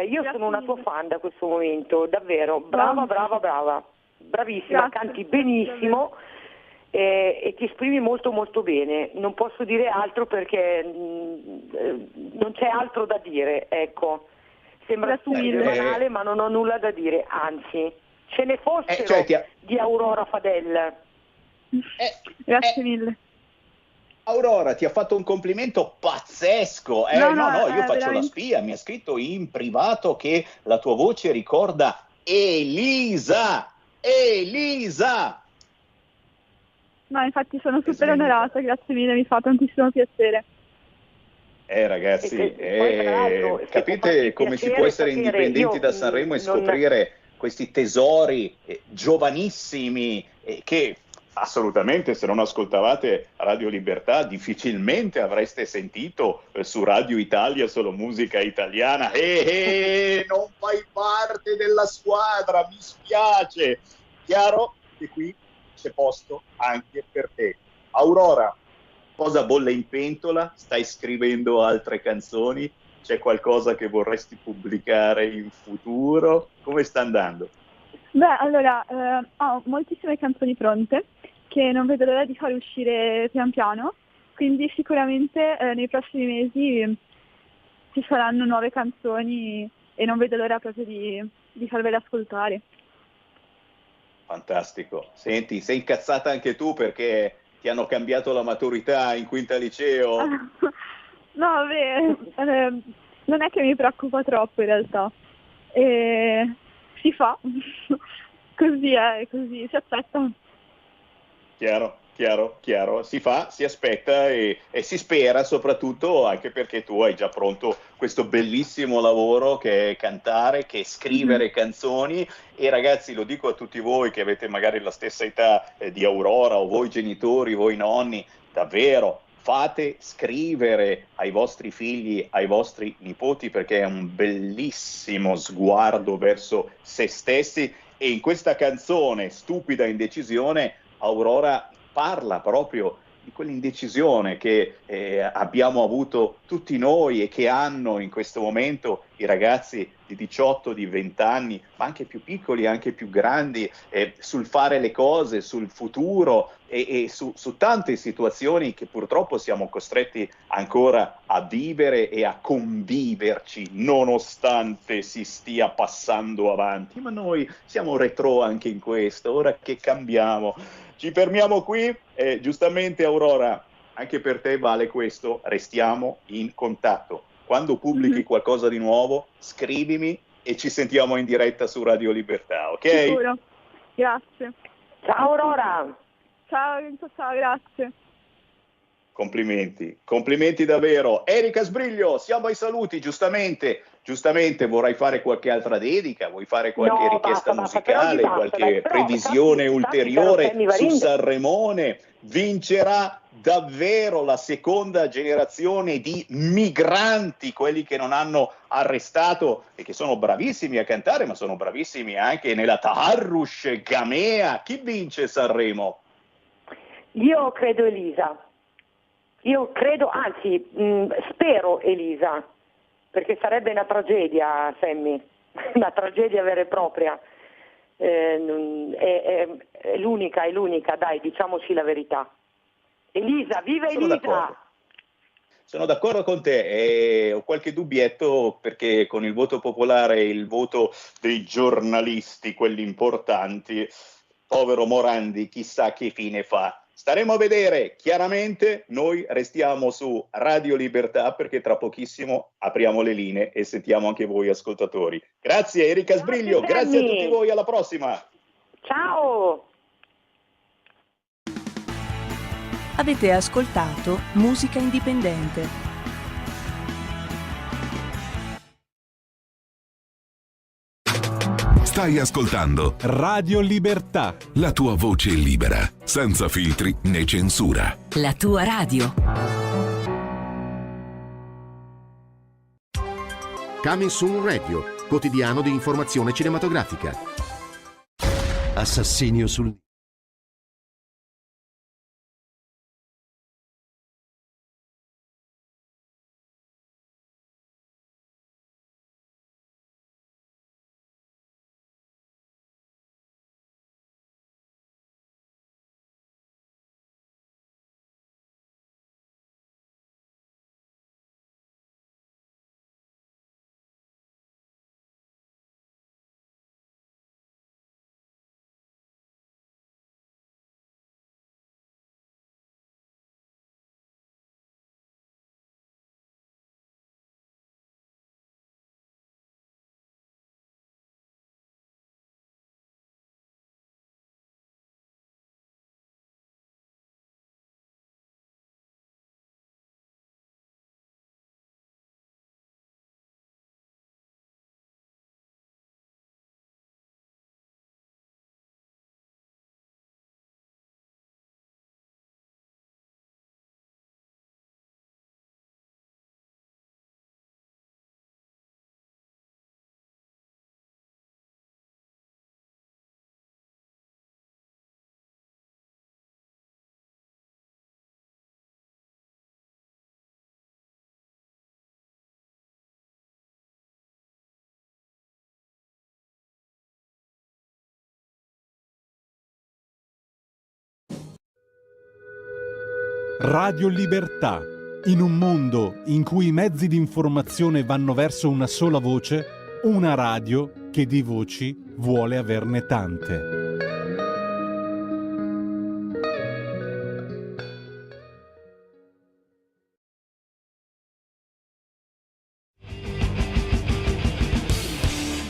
Io sono una tua fan da questo momento, davvero, brava. Bravissima, grazie. Canti benissimo e ti esprimi molto molto bene. Non posso dire altro perché non c'è altro da dire, ecco. Sembra stupido, banale, ma non ho nulla da dire, anzi, ce ne fossero di Aurora Fadel. Grazie mille. Aurora ti ha fatto un complimento pazzesco. Io faccio veramente... la spia, mi ha scritto in privato che la tua voce ricorda Elisa. No, infatti sono super onorata, grazie mille, mi fa tantissimo piacere. Ragazzi, capite come si può essere indipendenti da Sanremo e scoprire questi tesori giovanissimi che assolutamente, se non ascoltavate Radio Libertà, difficilmente avreste sentito su Radio Italia solo musica italiana. Non fai parte della squadra, mi spiace. Chiaro che qui c'è posto anche per te. Aurora, cosa bolle in pentola? Stai scrivendo altre canzoni? C'è qualcosa che vorresti pubblicare in futuro? Come sta andando? Allora, ho moltissime canzoni pronte che non vedo l'ora di far uscire pian piano, quindi sicuramente nei prossimi mesi ci saranno nuove canzoni e non vedo l'ora proprio di farvele ascoltare. Fantastico. Senti, sei incazzata anche tu perché ti hanno cambiato la maturità in quinta liceo? No, non è che mi preoccupa troppo in realtà. Si fa, così è, così si aspetta. Chiaro, si fa, si aspetta e si spera, soprattutto anche perché tu hai già pronto questo bellissimo lavoro che è cantare, che è scrivere canzoni. E ragazzi, lo dico a tutti voi che avete magari la stessa età di Aurora, o voi genitori, voi nonni, davvero fate scrivere ai vostri figli, ai vostri nipoti, perché è un bellissimo sguardo verso se stessi. E in questa canzone Stupida indecisione Aurora parla proprio di quell'indecisione che abbiamo avuto tutti noi e che hanno in questo momento i ragazzi di 18, di 20 anni, ma anche più piccoli, anche più grandi, sul fare le cose, sul futuro e su tante situazioni che purtroppo siamo costretti ancora a vivere e a conviverci, nonostante si stia passando avanti. Ma noi siamo retro anche in questo, ora che cambiamo. Ci fermiamo qui, giustamente Aurora, anche per te vale questo, restiamo in contatto. Quando pubblichi qualcosa di nuovo, scrivimi e ci sentiamo in diretta su Radio Libertà, ok? Sicuro, grazie. Ciao Aurora! Ciao, grazie. Complimenti davvero. Erika Sbriglio, siamo ai saluti, giustamente vorrai fare qualche altra dedica, vuoi fare qualche richiesta musicale, qualche previsione ulteriore su Sanremone? Vincerà davvero la seconda generazione di migranti, quelli che non hanno arrestato e che sono bravissimi a cantare, ma sono bravissimi anche nella taharrush gamea. Chi vince Sanremo? Io credo Elisa. Io credo, anzi, spero Elisa, perché sarebbe una tragedia, Sammy, una tragedia vera e propria. È l'unica, dai, diciamoci la verità. Elisa, viva Elisa! Sono d'accordo con te e ho qualche dubbietto perché con il voto popolare e il voto dei giornalisti, quelli importanti, povero Morandi, chissà che fine fa. Staremo a vedere, chiaramente noi restiamo su Radio Libertà perché tra pochissimo apriamo le linee e sentiamo anche voi ascoltatori. Grazie Erika Sbriglio, grazie a tutti voi, alla prossima! Ciao! Avete ascoltato Musica Indipendente. Stai ascoltando Radio Libertà, la tua voce libera, senza filtri né censura. La tua radio. Coming Soon Radio, quotidiano di informazione cinematografica. Assassinio sul... Radio Libertà. In un mondo in cui i mezzi di informazione vanno verso una sola voce, una radio che di voci vuole averne tante.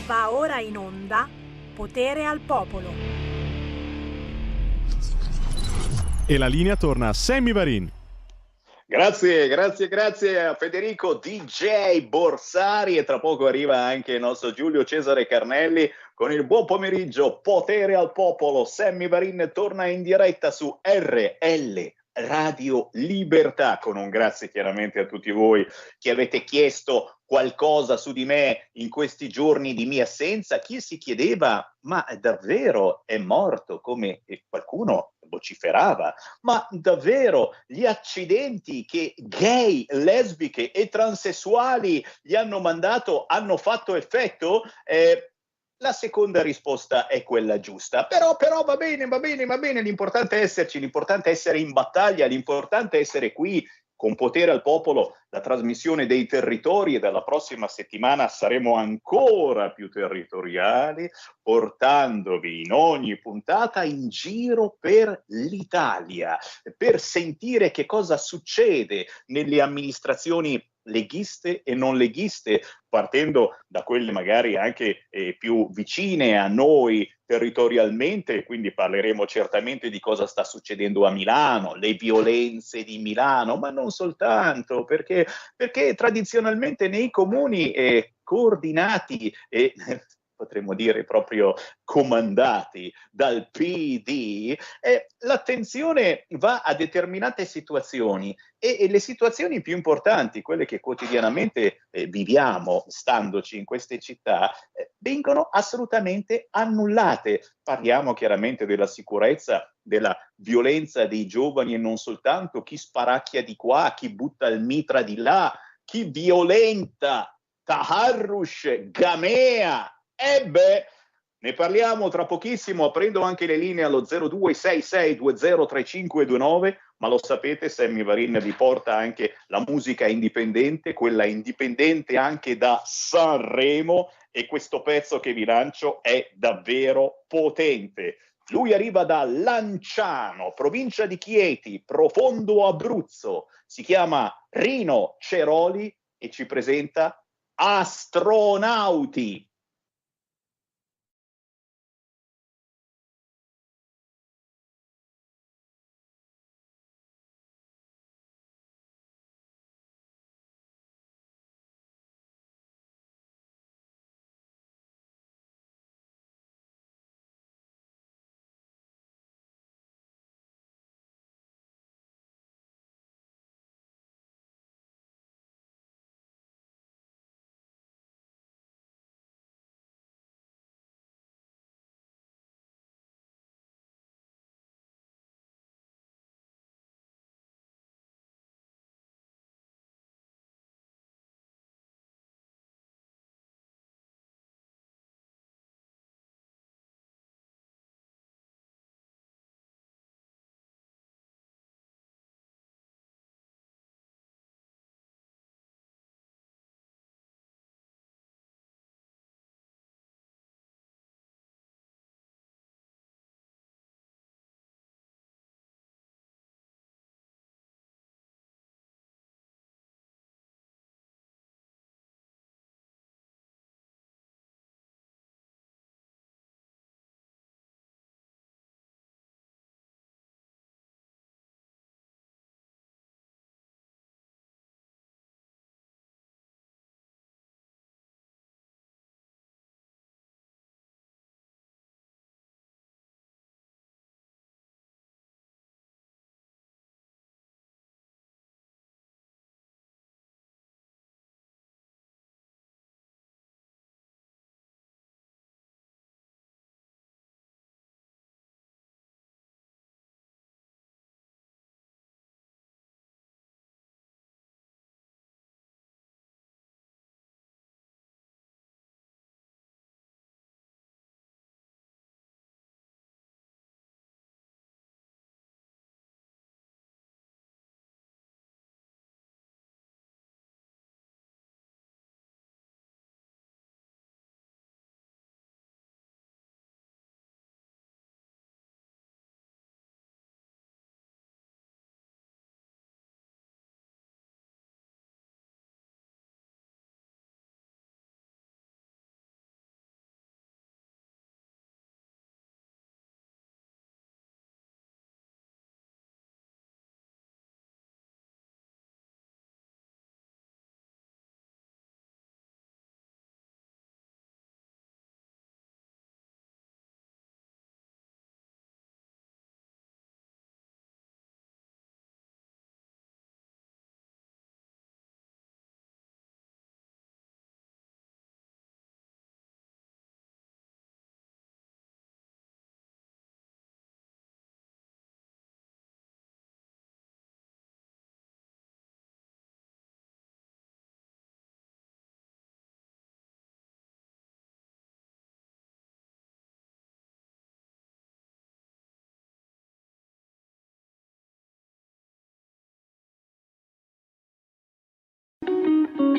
Va ora in onda Potere al Popolo. E la linea torna a Sammy Varin. Grazie a Federico DJ Borsari e tra poco arriva anche il nostro Giulio Cesare Carnelli con il buon pomeriggio Potere al Popolo. Sammy Varin torna in diretta su RL Radio Libertà, con un grazie chiaramente a tutti voi che avete chiesto qualcosa su di me in questi giorni di mia assenza. Chi si chiedeva, ma davvero è morto, come qualcuno vociferava, ma davvero gli accidenti che gay, lesbiche e transessuali gli hanno mandato hanno fatto effetto? La seconda risposta è quella giusta, però va bene, l'importante è esserci, l'importante è essere in battaglia, l'importante è essere qui con Potere al Popolo, la trasmissione dei territori, e dalla prossima settimana saremo ancora più territoriali, portandovi in ogni puntata in giro per l'Italia, per sentire che cosa succede nelle amministrazioni leghiste e non leghiste, partendo da quelle magari anche più vicine a noi territorialmente, quindi parleremo certamente di cosa sta succedendo a Milano, le violenze di Milano, ma non soltanto, perché tradizionalmente nei comuni coordinati potremmo dire proprio comandati dal PD, l'attenzione va a determinate situazioni e le situazioni più importanti, quelle che quotidianamente viviamo standoci in queste città, vengono assolutamente annullate. Parliamo chiaramente della sicurezza, della violenza dei giovani e non soltanto, chi sparacchia di qua, chi butta il mitra di là, chi violenta, taharrush, gamea. Ne parliamo tra pochissimo, aprendo anche le linee allo 0266203529, ma lo sapete, Sammy Varin vi porta anche la musica indipendente, quella indipendente anche da Sanremo, e questo pezzo che vi lancio è davvero potente. Lui arriva da Lanciano, provincia di Chieti, profondo Abruzzo, si chiama Rino Ceroli e ci presenta Astronauti.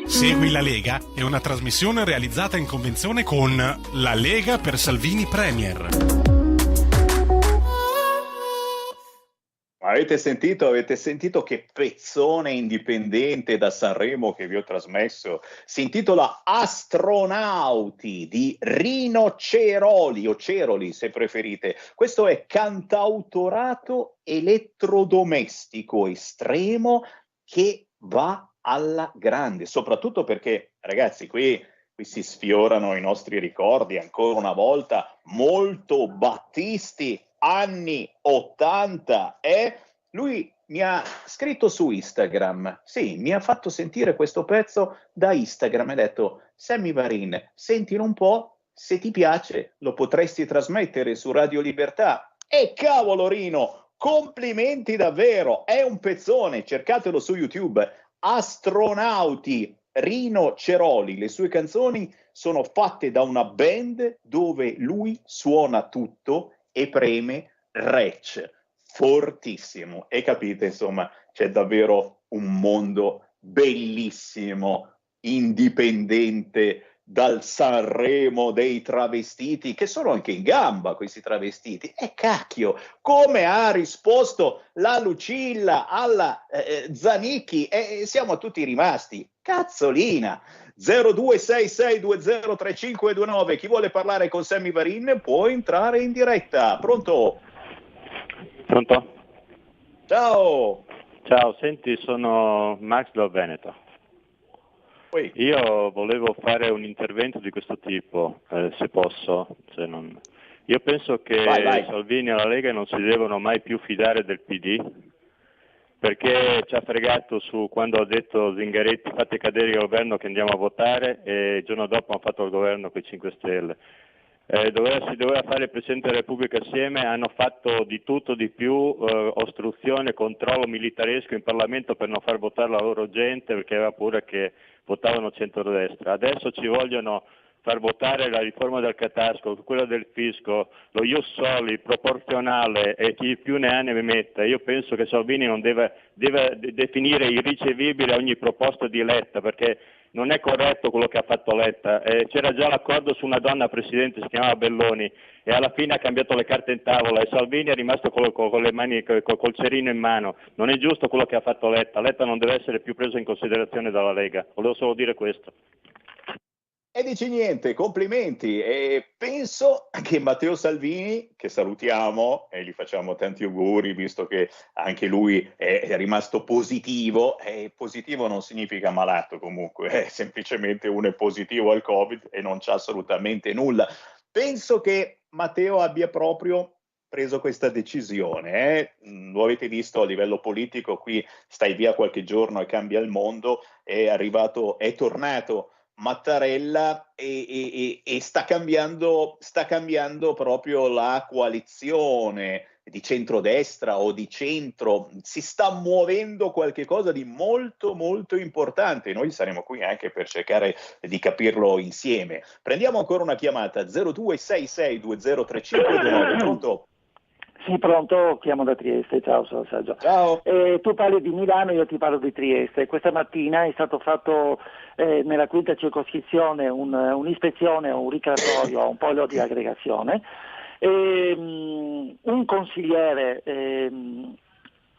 Segui la Lega è una trasmissione realizzata in convenzione con La Lega per Salvini Premier. Avete sentito che pezzone indipendente da Sanremo che vi ho trasmesso? Si intitola Astronauti di Rino Ceroli, o Ceroli se preferite. Questo è cantautorato elettrodomestico estremo che va alla grande, soprattutto perché, ragazzi, qui qui si sfiorano i nostri ricordi, ancora una volta, molto Battisti, anni 80, lui mi ha scritto su Instagram, sì, mi ha fatto sentire questo pezzo da Instagram e ha detto: Sammy Varin, sentilo un po', se ti piace lo potresti trasmettere su Radio Libertà. E cavolo Rino, complimenti davvero, è un pezzone, cercatelo su YouTube, Astronauti, Rino Ceroli, le sue canzoni sono fatte da una band dove lui suona tutto e preme rec, fortissimo, e capite, insomma, c'è davvero un mondo bellissimo, indipendente dal Sanremo dei travestiti, che sono anche in gamba questi travestiti. E cacchio, come ha risposto la Lucilla alla Zanicchi, e siamo tutti rimasti. Cazzolina. 0266203529, chi vuole parlare con Sammy Varin può entrare in diretta. Pronto? Pronto? Ciao. Ciao, senti, sono Max dal Veneto. Io volevo fare un intervento di questo tipo, se posso. Io penso che vai. Salvini e la Lega non si devono mai più fidare del PD, perché ci ha fregato su quando ha detto Zingaretti fate cadere il governo che andiamo a votare, e il giorno dopo hanno fatto il governo con i 5 Stelle. Si doveva fare il Presidente della Repubblica assieme, hanno fatto di tutto, di più, ostruzione, controllo militaresco in Parlamento per non far votare la loro gente, perché aveva paura che votavano centrodestra. Adesso ci vogliono far votare la riforma del Catasco, quella del fisco, lo ius soli, proporzionale, e chi più ne ha ne metta. Io penso che Salvini non deve definire irricevibile ogni proposta di Letta, perché non è corretto quello che ha fatto Letta. C'era già l'accordo su una donna presidente, si chiamava Belloni, e alla fine ha cambiato le carte in tavola e Salvini è rimasto con le mani, col cerino in mano. Non è giusto quello che ha fatto Letta. Letta non deve essere più preso in considerazione dalla Lega. Volevo solo dire questo. E dici niente, complimenti. E penso che Matteo Salvini, che salutiamo e gli facciamo tanti auguri, visto che anche lui è rimasto positivo, e positivo non significa malato comunque, è semplicemente uno è positivo al Covid e non c'ha assolutamente nulla. Penso che Matteo abbia proprio preso questa decisione. Lo avete visto a livello politico, qui stai via qualche giorno e cambia il mondo, è tornato Mattarella e sta cambiando proprio la coalizione di centrodestra o di centro, si sta muovendo qualche cosa di molto molto importante. Noi saremo qui anche per cercare di capirlo insieme. Prendiamo ancora una chiamata, 0266203529. Pronto? Sì, pronto, chiamo da Trieste, ciao, sono Sergio. Ciao. Tu parli di Milano, io ti parlo di Trieste. Questa mattina è stato fatto nella quinta circoscrizione un'ispezione, un ricreatorio, un polo di aggregazione. Un consigliere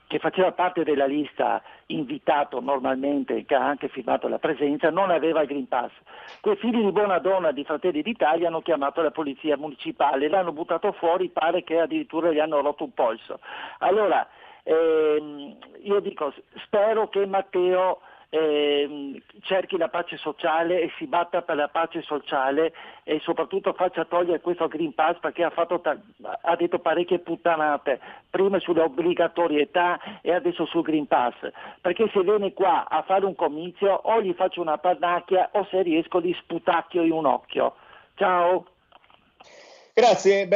che faceva parte della lista invitato normalmente, che ha anche firmato la presenza, non aveva il Green Pass. Quei figli di buona donna di Fratelli d'Italia hanno chiamato la polizia municipale, l'hanno buttato fuori, pare che addirittura gli hanno rotto un polso. Allora, io dico, spero che Matteo cerchi la pace sociale e si batta per la pace sociale e soprattutto faccia togliere questo Green Pass, perché ha detto parecchie puttanate, prima sull'obbligatorietà e adesso sul Green Pass, perché se viene qua a fare un comizio o gli faccio una pannacchia o se riesco gli sputacchio in un occhio. Ciao. Grazie.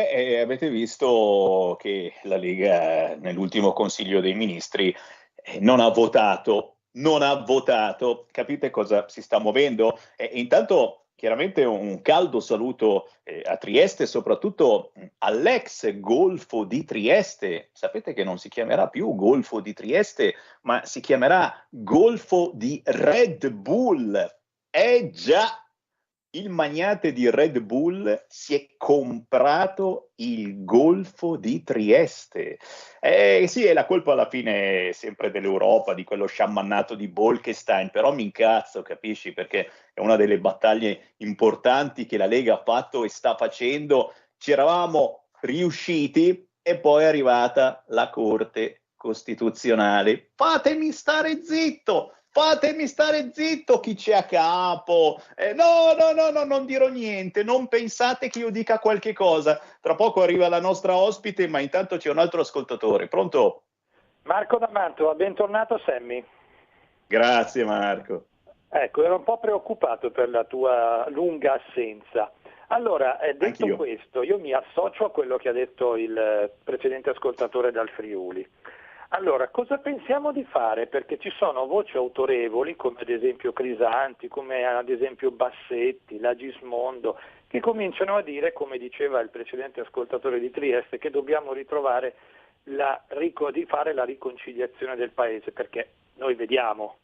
Avete visto che la Lega nell'ultimo Consiglio dei Ministri non ha votato, capite cosa si sta muovendo? Intanto chiaramente un caldo saluto a Trieste, soprattutto all'ex Golfo di Trieste. Sapete che non si chiamerà più Golfo di Trieste, ma si chiamerà Golfo di Red Bull. Già, il magnate di Red Bull si è comprato il Golfo di Trieste. Sì, è la colpa alla fine sempre dell'Europa, di quello sciamannato di Bolkestein, però mi incazzo, capisci? Perché è una delle battaglie importanti che la Lega ha fatto e sta facendo. Ci eravamo riusciti e poi è arrivata la Corte Costituzionale. Fatemi stare zitto! fatemi stare zitto chi c'è a capo. No, non dirò niente, non pensate che io dica qualche cosa. Tra poco arriva la nostra ospite, ma intanto c'è un altro ascoltatore. Pronto? Marco da Mantova, bentornato Sammy. Grazie Marco. Ecco, ero un po' preoccupato per la tua lunga assenza. Allora, detto Anch'io. questo, io mi associo a quello che ha detto il precedente ascoltatore dal Friuli. Allora, cosa pensiamo di fare? Perché ci sono voci autorevoli, come ad esempio Crisanti, come ad esempio Bassetti, la Gismondo, che cominciano a dire, come diceva il precedente ascoltatore di Trieste, che dobbiamo ritrovare di fare la riconciliazione del paese, perché noi vediamo,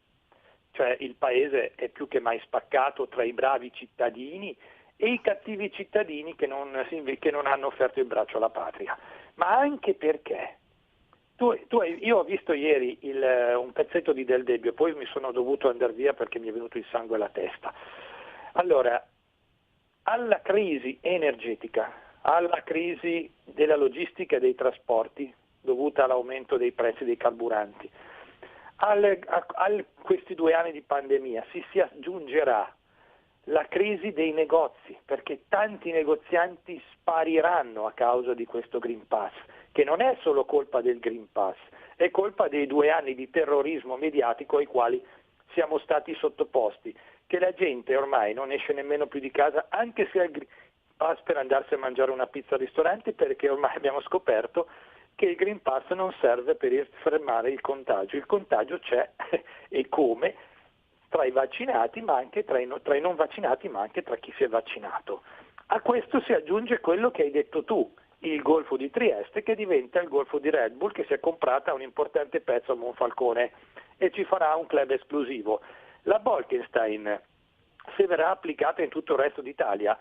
cioè il paese è più che mai spaccato tra i bravi cittadini e i cattivi cittadini che non hanno offerto il braccio alla patria, ma anche perché io ho visto ieri un pezzetto di Del Debbio, poi mi sono dovuto andare via perché mi è venuto il sangue alla testa. Allora, alla crisi energetica, alla crisi della logistica e dei trasporti dovuta all'aumento dei prezzi dei carburanti, questi 2 anni di pandemia si aggiungerà la crisi dei negozi, perché tanti negozianti spariranno a causa di questo Green Pass, che non è solo colpa del Green Pass, è colpa dei 2 anni di terrorismo mediatico ai quali siamo stati sottoposti, che la gente ormai non esce nemmeno più di casa, anche se ha il Green Pass per andarsi a mangiare una pizza al ristorante, perché ormai abbiamo scoperto che il Green Pass non serve per fermare il contagio c'è e come? Tra i vaccinati, ma anche tra i non vaccinati, ma anche tra chi si è vaccinato. A questo si aggiunge quello che hai detto tu, il Golfo di Trieste, che diventa il Golfo di Red Bull, che si è comprata un importante pezzo a Monfalcone e ci farà un club esclusivo. La Bolkestein, se verrà applicata in tutto il resto d'Italia,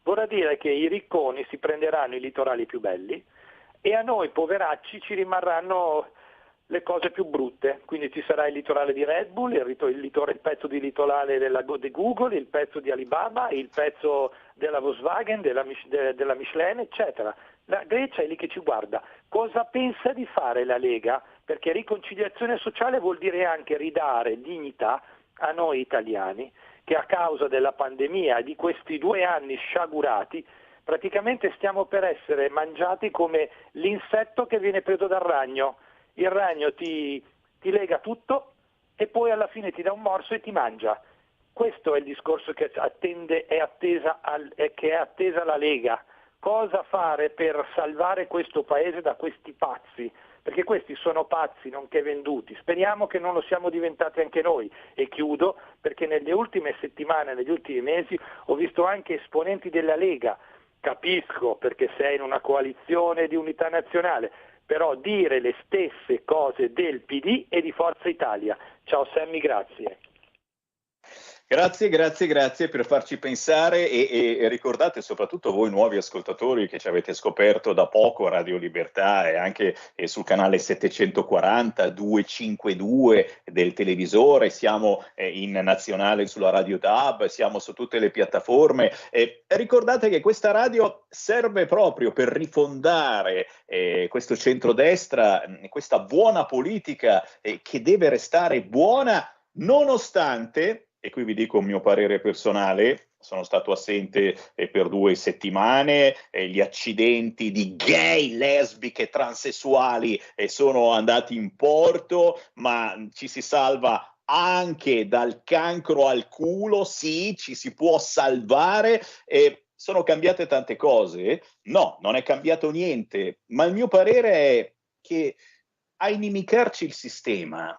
vorrà dire che i ricconi si prenderanno i litorali più belli e a noi poveracci ci rimarranno le cose più brutte, quindi ci sarà il litorale di Red Bull, il pezzo di litorale di Google, il pezzo di Alibaba, il pezzo della Volkswagen, della Michelin, eccetera. La Grecia è lì che ci guarda. Cosa pensa di fare la Lega? Perché riconciliazione sociale vuol dire anche ridare dignità a noi italiani, che a causa della pandemia e di questi 2 anni sciagurati praticamente stiamo per essere mangiati come l'insetto che viene preso dal ragno. Il ragno ti lega tutto e poi alla fine ti dà un morso e ti mangia. Questo è il discorso che è attesa la Lega. Cosa fare per salvare questo paese da questi pazzi? Perché questi sono pazzi, nonché venduti. Speriamo che non lo siamo diventati anche noi. E chiudo, perché nelle ultime settimane, negli ultimi mesi, ho visto anche esponenti della Lega. Capisco, perché sei in una coalizione di unità nazionale, però dire le stesse cose del PD e di Forza Italia. Ciao Sammy, grazie. Grazie per farci pensare e ricordate soprattutto voi nuovi ascoltatori che ci avete scoperto da poco Radio Libertà e anche sul canale 740 252 del televisore, siamo in nazionale sulla Radio DAB, siamo su tutte le piattaforme. Ricordate che questa radio serve proprio per rifondare questo centrodestra, questa buona politica che deve restare buona nonostante, e qui vi dico un mio parere personale, sono stato assente per 2 settimane, gli accidenti di gay, lesbiche, transessuali sono andati in porto, ma ci si salva anche dal cancro al culo, sì, ci si può salvare. Sono cambiate tante cose? No, non è cambiato niente, ma il mio parere è che a inimicarci il sistema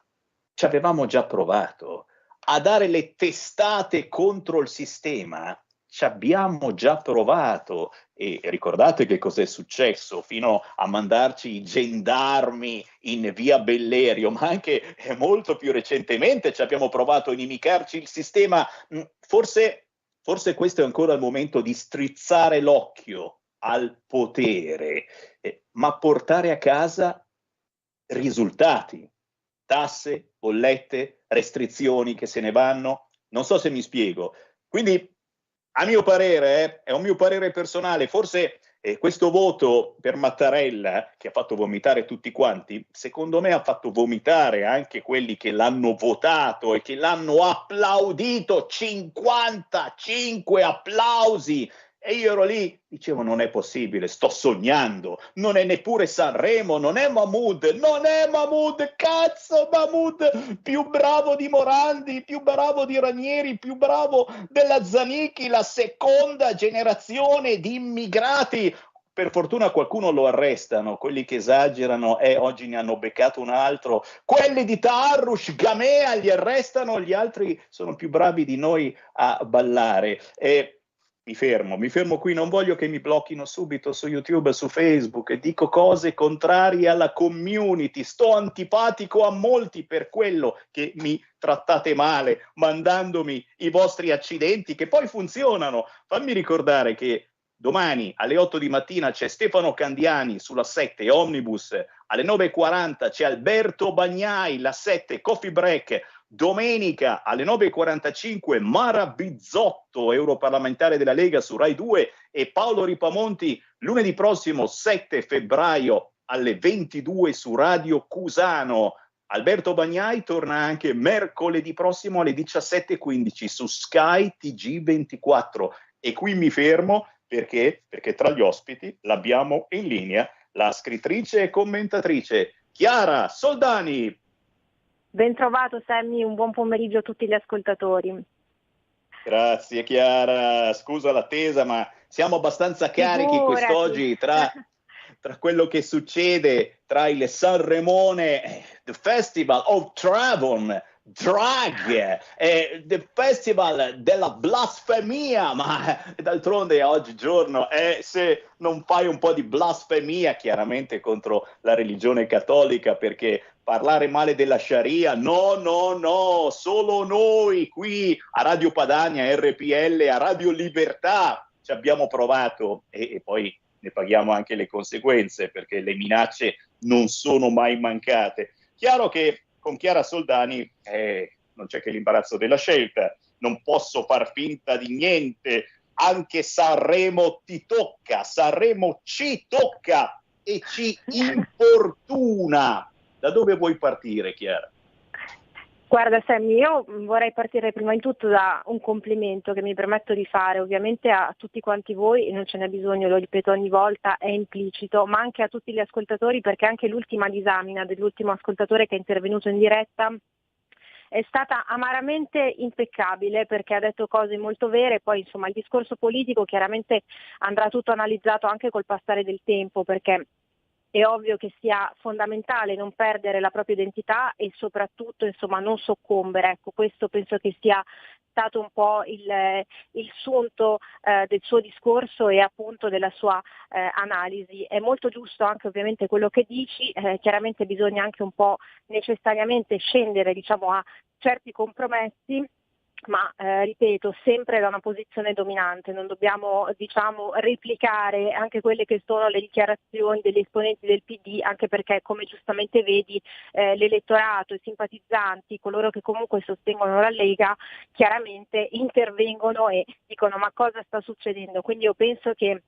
ci avevamo già provato. A dare le testate contro il sistema ci abbiamo già provato e ricordate che cos'è successo fino a mandarci i gendarmi in via Bellerio, ma anche molto più recentemente ci abbiamo provato a inimicarci il sistema. Forse questo è ancora il momento di strizzare l'occhio al potere, ma portare a casa risultati. Tasse, bollette, restrizioni che se ne vanno, non so se mi spiego. Quindi, a mio parere, è un mio parere personale, forse questo voto per Mattarella, che ha fatto vomitare tutti quanti, secondo me ha fatto vomitare anche quelli che l'hanno votato e che l'hanno applaudito, 55 applausi. E io ero lì, dicevo non è possibile, sto sognando, non è neppure Sanremo, non è Mahmood, cazzo Mahmood, più bravo di Morandi, più bravo di Ranieri, più bravo della Zanicchi, la seconda generazione di immigrati. Per fortuna qualcuno lo arrestano, quelli che esagerano, oggi ne hanno beccato un altro, quelli di Taarrush, Gamea li arrestano, gli altri sono più bravi di noi a ballare. Mi fermo qui, non voglio che mi blocchino subito su YouTube, su Facebook, e dico cose contrarie alla community, sto antipatico a molti per quello che mi trattate male, mandandomi i vostri accidenti che poi funzionano. Fammi ricordare che domani alle 8 di mattina c'è Stefano Candiani sulla 7 Omnibus, alle 9:40 c'è Alberto Bagnai, la 7 Coffee Break. Domenica alle 9:45 Mara Bizzotto, europarlamentare della Lega, su Rai 2, e Paolo Ripamonti lunedì prossimo 7 febbraio alle 22 su Radio Cusano. Alberto Bagnai torna anche mercoledì prossimo alle 17:15 su Sky TG24. E qui mi fermo perché tra gli ospiti l'abbiamo in linea la scrittrice e commentatrice Chiara Soldani. Ben trovato Sammy, un buon pomeriggio a tutti gli ascoltatori. Grazie Chiara, scusa l'attesa, ma siamo abbastanza carichi quest'oggi tra quello che succede, tra il Sanremone, the Festival of Drag, the Festival della blasfemia, ma d'altronde oggigiorno se non fai un po' di blasfemia chiaramente contro la religione cattolica, perché parlare male della Sharia, no, solo noi qui a Radio Padania, RPL, a Radio Libertà ci abbiamo provato e poi ne paghiamo anche le conseguenze, perché le minacce non sono mai mancate. Chiaro che con Chiara Soldani non c'è che l'imbarazzo della scelta, non posso far finta di niente, anche Sanremo ti tocca, Sanremo ci tocca e ci importuna. Da dove vuoi partire, Chiara? Guarda Sammy, io vorrei partire prima di tutto da un complimento che mi permetto di fare ovviamente a tutti quanti voi, e non ce n'è bisogno, lo ripeto ogni volta, è implicito, ma anche a tutti gli ascoltatori, perché anche l'ultima disamina dell'ultimo ascoltatore che è intervenuto in diretta è stata amaramente impeccabile, perché ha detto cose molto vere. Poi insomma il discorso politico chiaramente andrà tutto analizzato anche col passare del tempo, perché è ovvio che sia fondamentale non perdere la propria identità e soprattutto insomma non soccombere. Ecco, questo penso che sia stato un po' il sunto del suo discorso e appunto della sua analisi. È molto giusto anche ovviamente quello che dici, chiaramente bisogna anche un po' necessariamente scendere diciamo a certi compromessi, ma ripeto, sempre da una posizione dominante. Non dobbiamo replicare anche quelle che sono le dichiarazioni degli esponenti del PD, anche perché come giustamente vedi l'elettorato, i simpatizzanti, coloro che comunque sostengono la Lega chiaramente intervengono e dicono ma cosa sta succedendo. Quindi io penso che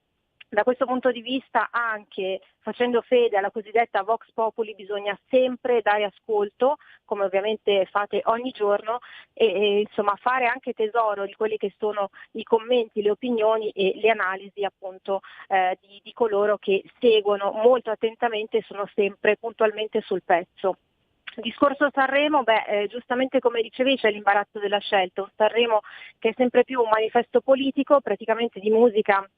da questo punto di vista, anche facendo fede alla cosiddetta Vox Populi, bisogna sempre dare ascolto, come ovviamente fate ogni giorno, e insomma fare anche tesoro di quelli che sono i commenti, le opinioni e le analisi appunto di coloro che seguono molto attentamente e sono sempre puntualmente sul pezzo. Discorso Sanremo, giustamente come dicevi c'è l'imbarazzo della scelta, un Sanremo che è sempre più un manifesto politico, praticamente di musica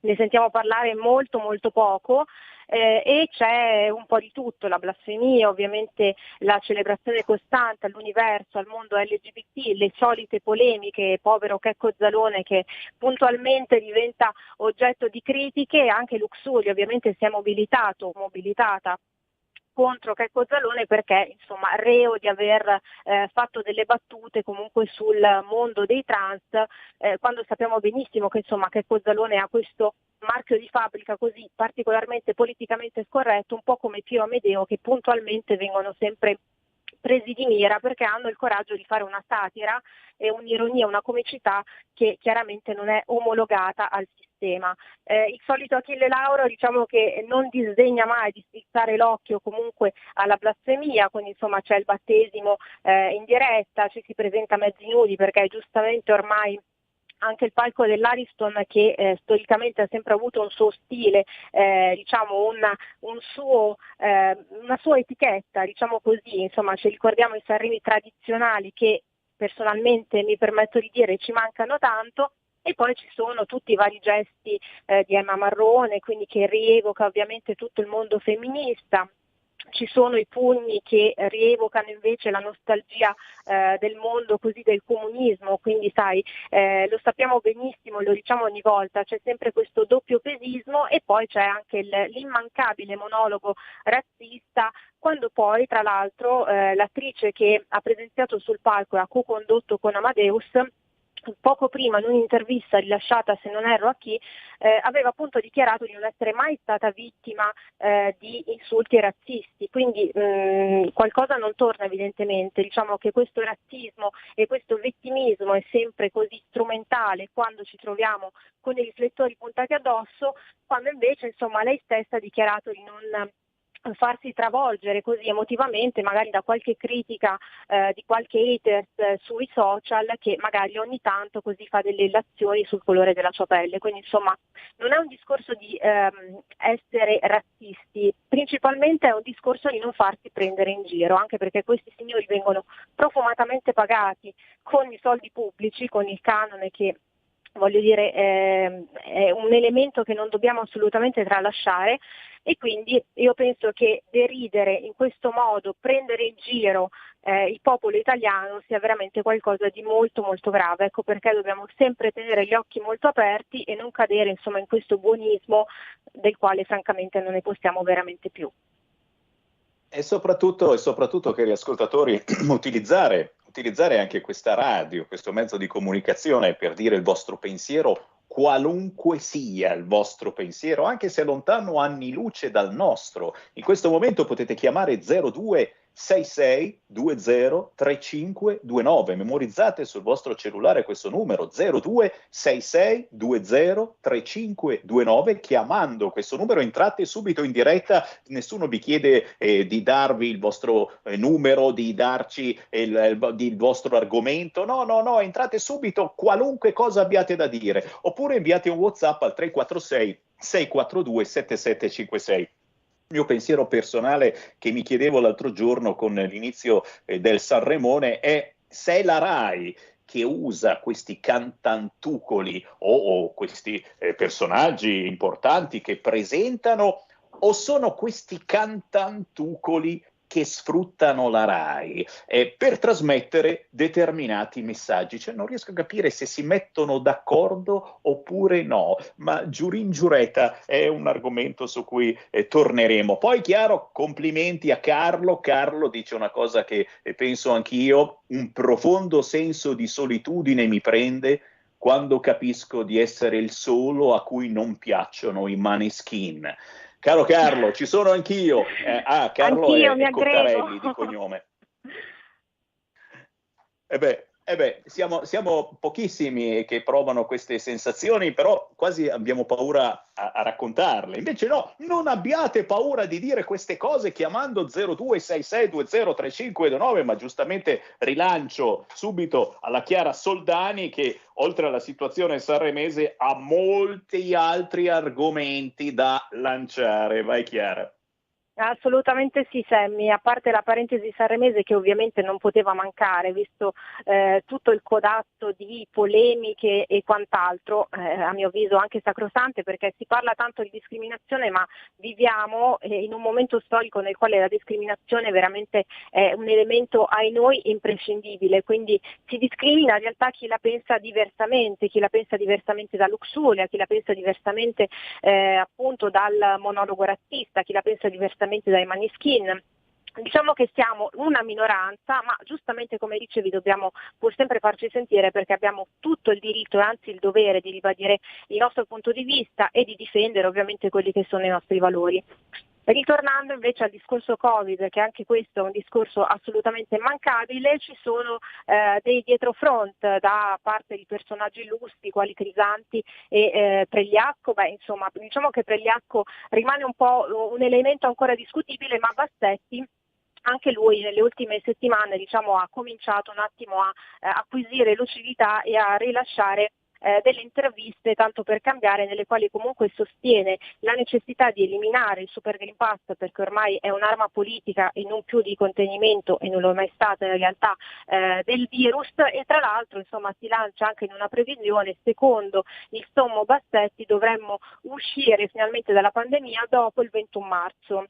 ne sentiamo parlare molto molto poco, e c'è un po' di tutto, la blasfemia, ovviamente la celebrazione costante all'universo, al mondo LGBT, le solite polemiche, povero Checco Zalone che puntualmente diventa oggetto di critiche, e anche Luxury ovviamente si è mobilitata contro Checco Zalone perché insomma reo di aver fatto delle battute comunque sul mondo dei trans, quando sappiamo benissimo che insomma Checco Zalone ha questo marchio di fabbrica così particolarmente politicamente scorretto, un po' come Pio Amedeo, che puntualmente vengono sempre presi di mira perché hanno il coraggio di fare una satira e un'ironia, una comicità che chiaramente non è omologata al sistema. Il solito Achille Lauro, diciamo che non disdegna mai di strizzare l'occhio comunque alla blasfemia, quindi insomma c'è il battesimo in diretta, ci si presenta mezzi nudi perché giustamente ormai anche il palco dell'Ariston, che storicamente ha sempre avuto un suo stile, diciamo una sua etichetta, diciamo così, insomma ci ricordiamo i Sanremi tradizionali che personalmente mi permetto di dire ci mancano tanto. E poi ci sono tutti i vari gesti di Emma Marrone, quindi che rievoca ovviamente tutto il mondo femminista. Ci sono i pugni che rievocano invece la nostalgia del mondo così del comunismo, quindi sai, lo sappiamo benissimo, lo diciamo ogni volta, c'è sempre questo doppio pesismo e poi c'è anche l'immancabile monologo razzista, quando poi tra l'altro l'attrice che ha presenziato sul palco e ha co-condotto con Amadeus, poco prima in un'intervista rilasciata, se non erro a chi, aveva appunto dichiarato di non essere mai stata vittima di insulti razzisti, quindi qualcosa non torna evidentemente, diciamo che questo razzismo e questo vittimismo è sempre così strumentale quando ci troviamo con i riflettori puntati addosso, quando invece insomma lei stessa ha dichiarato di non farsi travolgere così emotivamente magari da qualche critica di qualche haters sui social che magari ogni tanto così fa delle illazioni sul colore della sua pelle, quindi insomma non è un discorso di essere razzisti, principalmente è un discorso di non farsi prendere in giro, anche perché questi signori vengono profumatamente pagati con i soldi pubblici, con il canone che voglio dire è un elemento che non dobbiamo assolutamente tralasciare. E quindi io penso che deridere in questo modo, prendere in giro il popolo italiano sia veramente qualcosa di molto molto grave, ecco perché dobbiamo sempre tenere gli occhi molto aperti e non cadere insomma in questo buonismo del quale francamente non ne possiamo veramente più. E soprattutto cari ascoltatori, utilizzare anche questa radio, questo mezzo di comunicazione per dire il vostro pensiero, qualunque sia il vostro pensiero, anche se lontano anni luce dal nostro. In questo momento potete chiamare 0266 20 3529. Memorizzate sul vostro cellulare questo numero 0266 20 3529. Chiamando questo numero entrate subito in diretta, nessuno vi chiede di darvi il vostro numero, di darci il vostro argomento. No, entrate subito, qualunque cosa abbiate da dire, oppure inviate un WhatsApp al 346 642 7756. Il mio pensiero personale che mi chiedevo l'altro giorno con l'inizio del Sanremone è se è la RAI che usa questi cantantucoli o questi personaggi importanti che presentano, o sono questi cantantucoli che sfruttano la RAI per trasmettere determinati messaggi. Cioè non riesco a capire se si mettono d'accordo oppure no, ma giurin giureta è un argomento su cui torneremo. Poi chiaro, complimenti a Carlo. Carlo dice una cosa che penso anch'io: un profondo senso di solitudine mi prende quando capisco di essere il solo a cui non piacciono i Maneskin. Caro Carlo, ci sono anch'io. Carlo anch'io, è Cottarelli di cognome. Siamo pochissimi che provano queste sensazioni, però quasi abbiamo paura a raccontarle. Invece no, non abbiate paura di dire queste cose chiamando 0266203529, ma giustamente rilancio subito alla Chiara Soldani che oltre alla situazione sanremese ha molti altri argomenti da lanciare. Vai Chiara. Assolutamente sì, Sammy, a parte la parentesi sanremese che ovviamente non poteva mancare, visto tutto il codatto di polemiche e quant'altro, a mio avviso anche sacrosante, perché si parla tanto di discriminazione, ma viviamo in un momento storico nel quale la discriminazione veramente è un elemento ai noi imprescindibile, quindi si discrimina in realtà chi la pensa diversamente da Luxuria, chi la pensa diversamente appunto dal monologo razzista, chi la pensa diversamente dai Maneskin. Diciamo che siamo una minoranza, ma giustamente come dicevi dobbiamo pur sempre farci sentire, perché abbiamo tutto il diritto e anzi il dovere di ribadire il nostro punto di vista e di difendere ovviamente quelli che sono i nostri valori. Ritornando invece al discorso Covid, che anche questo è un discorso assolutamente immancabile, ci sono dei dietrofront da parte di personaggi illustri quali Crisanti e Pregliacco. Insomma, diciamo che Pregliacco rimane un po' un elemento ancora discutibile, ma Bassetti anche lui nelle ultime settimane ha cominciato un attimo a acquisire lucidità e a rilasciare delle interviste, tanto per cambiare, nelle quali comunque sostiene la necessità di eliminare il Super Green Pass, perché ormai è un'arma politica e non più di contenimento, e non lo è mai stata in realtà, del virus. E tra l'altro si lancia anche in una previsione: secondo il sommo Bassetti dovremmo uscire finalmente dalla pandemia dopo il 21 marzo.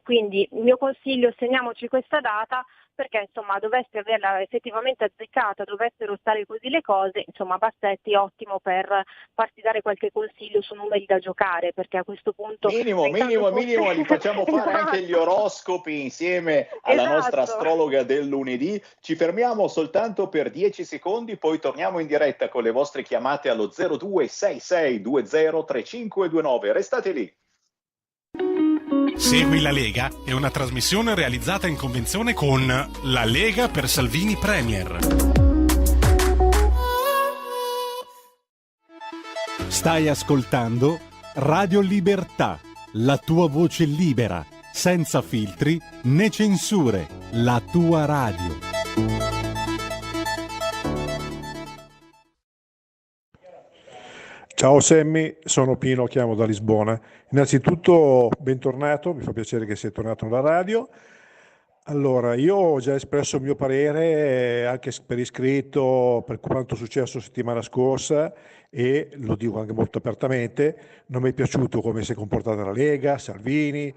Quindi il mio consiglio: segniamoci questa data, perché dovesse averla effettivamente azzeccata, dovessero stare così le cose, Bassetti è ottimo per farsi dare qualche consiglio su numeri da giocare, perché a questo punto minimo li facciamo fare anche gli oroscopi insieme alla nostra astrologa del lunedì. Ci fermiamo soltanto per 10 secondi, poi torniamo in diretta con le vostre chiamate allo 0266203529. Restate lì. Segui la Lega è una trasmissione realizzata in convenzione con La Lega per Salvini Premier. Stai ascoltando Radio Libertà, la tua voce libera, senza filtri né censure, la tua radio. Ciao Sammy, sono Pino, chiamo da Lisbona. Innanzitutto bentornato, mi fa piacere che sia tornato alla radio. Allora, io ho già espresso il mio parere anche per iscritto per quanto è successo settimana scorsa, e lo dico anche molto apertamente: non mi è piaciuto come si è comportata la Lega, Salvini.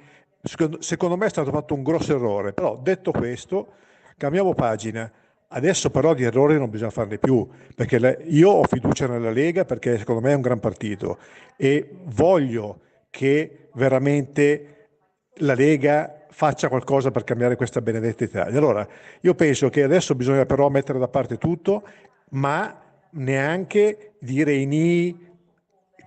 Secondo me è stato fatto un grosso errore, però detto questo cambiamo pagina. Adesso però di errori non bisogna farne più, perché io ho fiducia nella Lega, perché secondo me è un gran partito e voglio che veramente la Lega faccia qualcosa per cambiare questa benedetta Italia. Allora, io penso che adesso bisogna però mettere da parte tutto, ma neanche dire i ni.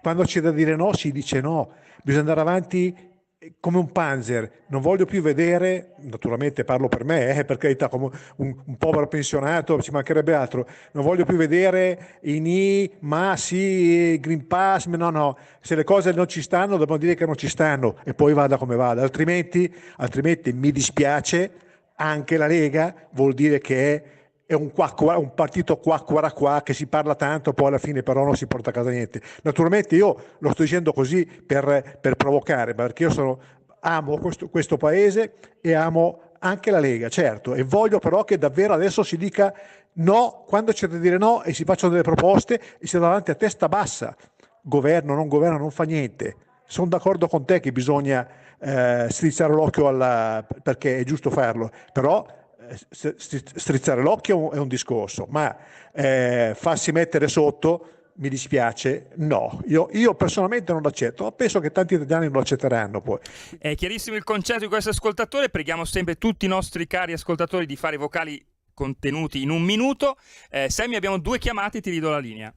Quando c'è da dire no si dice no, bisogna andare avanti come un panzer. Non voglio più vedere, naturalmente parlo per me, per carità, come un povero pensionato, ci mancherebbe altro, non voglio più vedere i ni, ma sì, Green Pass, no, se le cose non ci stanno dobbiamo dire che non ci stanno e poi vada come vada, altrimenti mi dispiace, anche la Lega vuol dire che è un partito qua che si parla tanto, poi alla fine però non si porta a casa niente. Naturalmente io lo sto dicendo così per provocare, perché io amo questo paese e amo anche la Lega, certo, e voglio però che davvero adesso si dica no quando c'è da dire no, e si facciano delle proposte e si va avanti a testa bassa. Governo, non fa niente. Sono d'accordo con te che bisogna strizzare l'occhio perché è giusto farlo, però strizzare l'occhio è un discorso, ma farsi mettere sotto, mi dispiace, no. Io personalmente non l'accetto, ma penso che tanti italiani non lo accetteranno poi. È chiarissimo il concetto di questo ascoltatore. Preghiamo sempre tutti i nostri cari ascoltatori di fare vocali contenuti in un minuto. Sammy, abbiamo 2 chiamate, ti ridò la linea.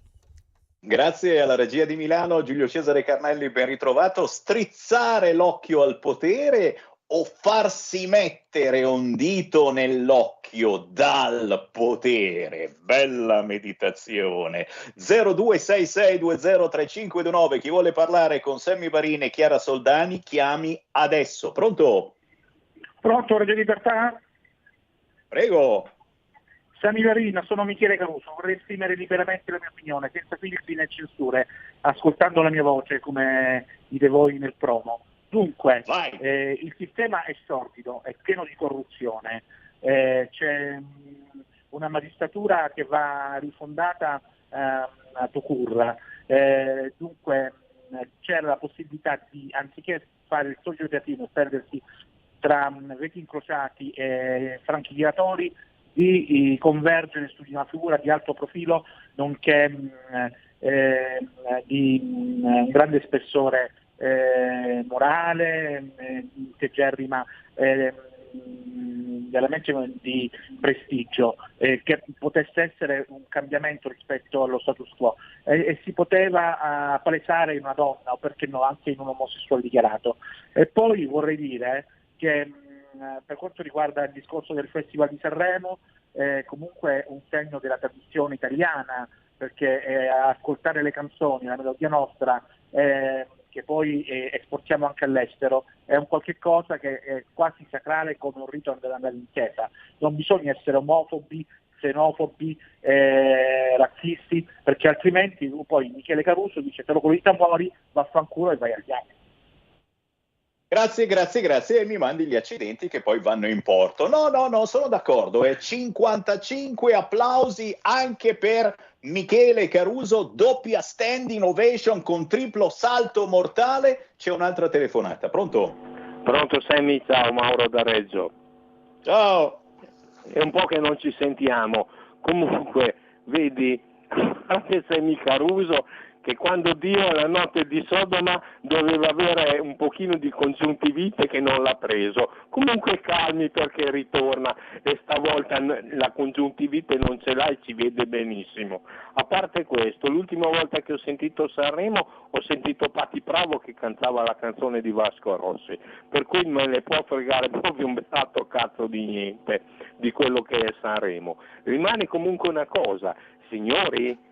Grazie alla regia di Milano, Giulio Cesare Carnelli, ben ritrovato. Strizzare l'occhio al potere o farsi mettere un dito nell'occhio dal potere? Bella meditazione. 0266203529. Chi vuole parlare con Sammy Varin e Chiara Soldani, chiami adesso. Pronto? Pronto, Radio Libertà? Prego. Sammy Varin, sono Michele Caruso, vorrei esprimere liberamente la mia opinione, senza filtri né censure, ascoltando la mia voce come dite voi nel promo. Dunque, il sistema è sordido, è pieno di corruzione, c'è una magistratura che va rifondata a Tocur, dunque c'era la possibilità di, anziché fare il socio operativo e perdersi tra reti incrociati e franchi giratori, di convergere su una figura di alto profilo, nonché di un grande spessore morale, integerrima elementi di prestigio, che potesse essere un cambiamento rispetto allo status quo, e si poteva palesare in una donna, o perché no anche in un omosessuale dichiarato. E poi vorrei dire che per quanto riguarda il discorso del Festival di Sanremo, comunque un segno della tradizione italiana, perché ascoltare le canzoni, la melodia nostra, che poi esportiamo anche all'estero, è un qualche cosa che è quasi sacrale, come un rito dell'andare in chiesa. Non bisogna essere omofobi, xenofobi, razzisti, perché altrimenti poi Michele Caruso dice: te lo colita muori, vaffanculo e vai agli altri. Grazie, e mi mandi gli accidenti che poi vanno in porto. No, sono d'accordo. 55 applausi anche per Michele Caruso, doppia standing ovation con triplo salto mortale. C'è un'altra telefonata. Pronto? Pronto Sammy, ciao, Mauro da Reggio. Ciao. È un po' che non ci sentiamo. Comunque, vedi, anche Sammy Caruso, che quando Dio la notte di Sodoma doveva avere un pochino di congiuntivite che non l'ha preso. Comunque calmi, perché ritorna, e stavolta la congiuntivite non ce l'ha e ci vede benissimo. A parte questo, l'ultima volta che ho sentito Sanremo ho sentito Patti Bravo che cantava la canzone di Vasco Rossi, per cui me ne può fregare proprio un beato cazzo di niente di quello che è Sanremo. Rimane comunque una cosa, signori,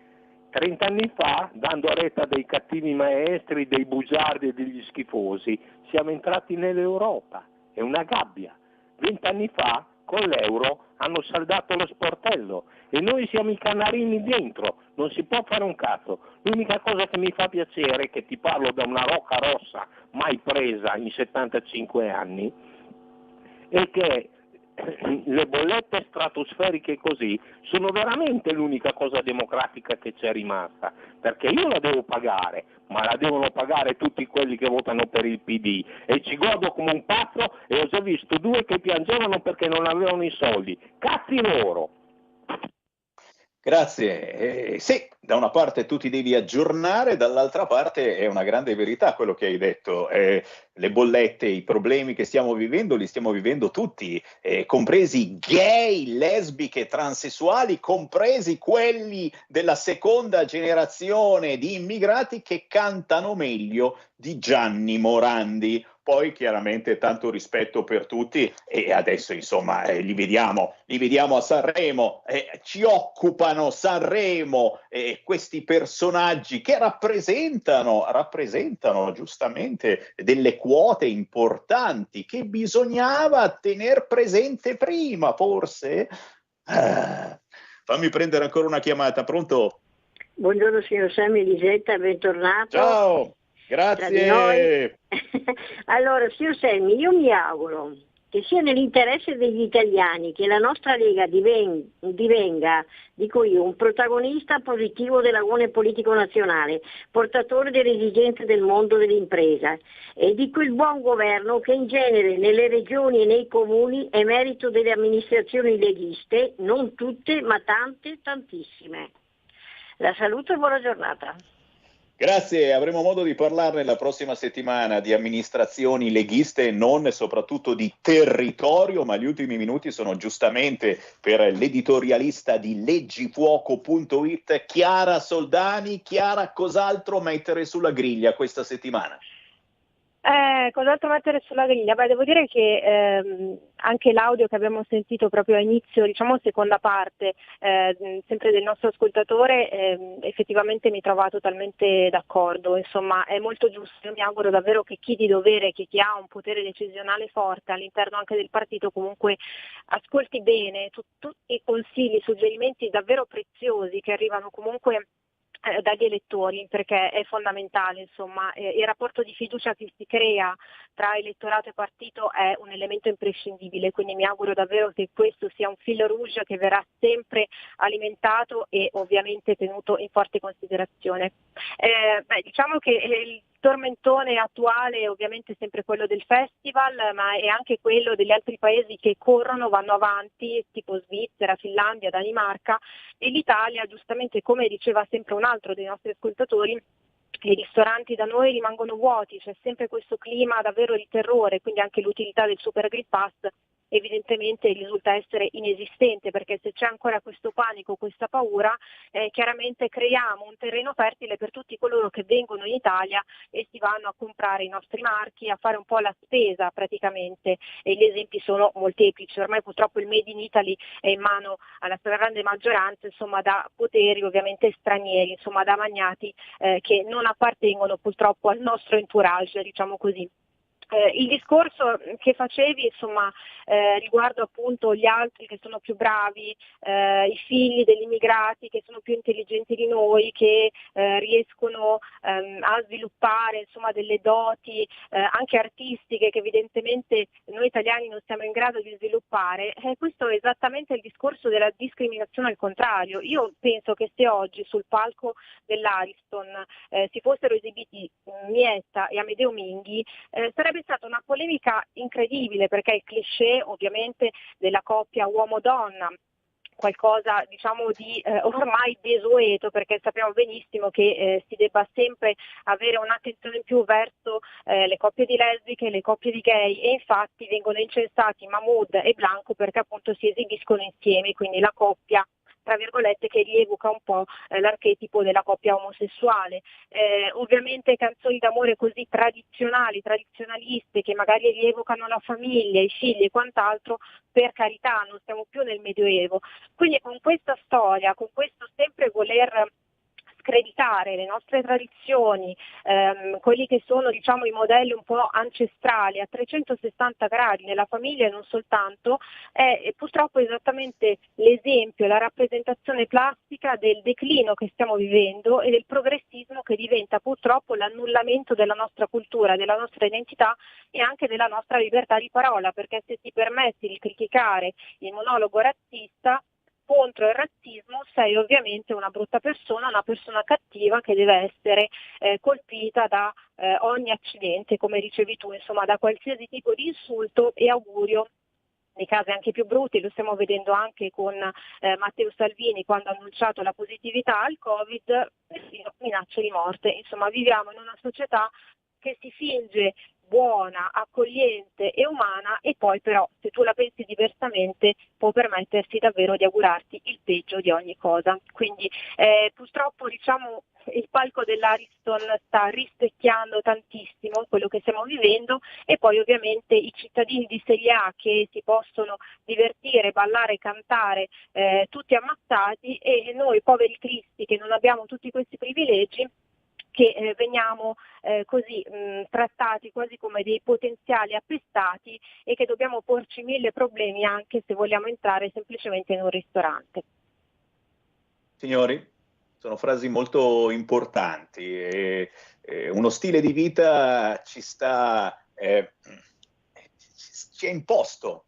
30 anni fa, dando retta dei cattivi maestri, dei bugiardi e degli schifosi, siamo entrati nell'Europa. È una gabbia. 20 anni fa, con l'euro, hanno saldato lo sportello e noi siamo i canarini dentro. Non si può fare un cazzo. L'unica cosa che mi fa piacere è che ti parlo da una rocca rossa mai presa in 75 anni, è che le bollette stratosferiche così sono veramente l'unica cosa democratica che c'è rimasta, perché io la devo pagare, ma la devono pagare tutti quelli che votano per il PD, e ci godo come un pazzo, e ho già visto 2 che piangevano perché non avevano i soldi. Cazzi loro! Grazie. Sì, da una parte tu ti devi aggiornare, dall'altra parte è una grande verità quello che hai detto. Le bollette, i problemi che stiamo vivendo, li stiamo vivendo tutti, compresi gay, lesbiche, transessuali, compresi quelli della seconda generazione di immigrati che cantano meglio di Gianni Morandi. Poi chiaramente tanto rispetto per tutti, e adesso insomma li vediamo a Sanremo, ci occupano Sanremo, questi personaggi che rappresentano giustamente delle quote importanti che bisognava tener presente prima, forse. Fammi prendere ancora una chiamata. Pronto? Buongiorno signor Sammy, Lisetta, bentornato. Ciao. Grazie. Allora, signor Sammy, io mi auguro che sia nell'interesse degli italiani che la nostra Lega divenga, dico io, un protagonista positivo dell'agone politico nazionale, portatore delle esigenze del mondo dell'impresa e di quel buon governo che in genere nelle regioni e nei comuni è merito delle amministrazioni leghiste, non tutte, ma tante, tantissime. La saluto e buona giornata. Grazie, avremo modo di parlarne la prossima settimana di amministrazioni leghiste e non, e soprattutto di territorio, ma gli ultimi minuti sono giustamente per l'editorialista di leggifuoco.it, Chiara Soldani. Chiara, cos'altro mettere sulla griglia questa settimana? Cos'altro mettere sulla griglia? Beh, devo dire che anche l'audio che abbiamo sentito proprio a inizio, diciamo seconda parte, sempre del nostro ascoltatore, effettivamente mi trova totalmente d'accordo, insomma è molto giusto. Io mi auguro davvero che chi di dovere, che chi ha un potere decisionale forte all'interno anche del partito, comunque ascolti bene tutti i consigli, suggerimenti davvero preziosi che arrivano comunque dagli elettori, perché è fondamentale, insomma, il rapporto di fiducia che si crea tra elettorato e partito è un elemento imprescindibile, quindi mi auguro davvero che questo sia un fil rouge che verrà sempre alimentato e ovviamente tenuto in forte considerazione. Diciamo che il tormentone attuale è ovviamente sempre quello del festival, ma è anche quello degli altri paesi che corrono, vanno avanti, tipo Svizzera, Finlandia, Danimarca, e l'Italia, giustamente come diceva sempre un altro dei nostri ascoltatori, i ristoranti da noi rimangono vuoti, c'è sempre questo clima davvero di terrore, quindi anche l'utilità del Super Green Pass evidentemente risulta essere inesistente, perché se c'è ancora questo panico, questa paura, chiaramente creiamo un terreno fertile per tutti coloro che vengono in Italia e si vanno a comprare i nostri marchi, a fare un po' la spesa praticamente, e gli esempi sono molteplici. Ormai purtroppo il Made in Italy è in mano alla stragrande maggioranza, insomma, da poteri ovviamente stranieri, insomma da magnati che non appartengono purtroppo al nostro entourage, diciamo così. Il discorso che facevi, insomma, riguardo appunto gli altri che sono più bravi, i figli degli immigrati che sono più intelligenti di noi, che riescono a sviluppare, insomma, delle doti anche artistiche che evidentemente noi italiani non siamo in grado di sviluppare, questo è esattamente il discorso della discriminazione al contrario. Io penso che se oggi sul palco dell'Ariston si fossero esibiti Mietta e Amedeo Minghi, sarebbe stata una polemica incredibile, perché il cliché ovviamente della coppia uomo-donna, qualcosa diciamo di ormai desueto, perché sappiamo benissimo che si debba sempre avere un'attenzione in più verso le coppie di lesbiche, le coppie di gay, e infatti vengono incensati Mahmood e Blanco perché appunto si esibiscono insieme, quindi la coppia tra virgolette che rievoca un po' l'archetipo della coppia omosessuale. Ovviamente canzoni d'amore così tradizionali, tradizionaliste, che magari rievocano la famiglia, i figli e quant'altro, per carità, non siamo più nel Medioevo. Quindi con questa storia, con questo sempre voler screditare le nostre tradizioni, quelli che sono diciamo i modelli un po' ancestrali a 360 gradi nella famiglia e non soltanto, è purtroppo esattamente l'esempio, la rappresentazione plastica del declino che stiamo vivendo e del progressismo che diventa purtroppo l'annullamento della nostra cultura, della nostra identità e anche della nostra libertà di parola, perché se ti permetti di criticare il monologo razzista contro il razzismo sei ovviamente una brutta persona, una persona cattiva che deve essere colpita da ogni accidente, come dicevi tu, insomma da qualsiasi tipo di insulto e augurio. Nei casi anche più brutti, lo stiamo vedendo anche con Matteo Salvini quando ha annunciato la positività al Covid, persino minacce di morte. Insomma, viviamo in una società che si finge buona, accogliente e umana, e poi però se tu la pensi diversamente può permettersi davvero di augurarti il peggio di ogni cosa. Quindi purtroppo diciamo il palco dell'Ariston sta rispecchiando tantissimo quello che stiamo vivendo, e poi ovviamente i cittadini di Serie A che si possono divertire, ballare, cantare tutti ammazzati, e noi poveri cristi che non abbiamo tutti questi privilegi, che veniamo così trattati quasi come dei potenziali appestati e che dobbiamo porci 1000 problemi anche se vogliamo entrare semplicemente in un ristorante. Signori, sono frasi molto importanti. Uno stile di vita ci è imposto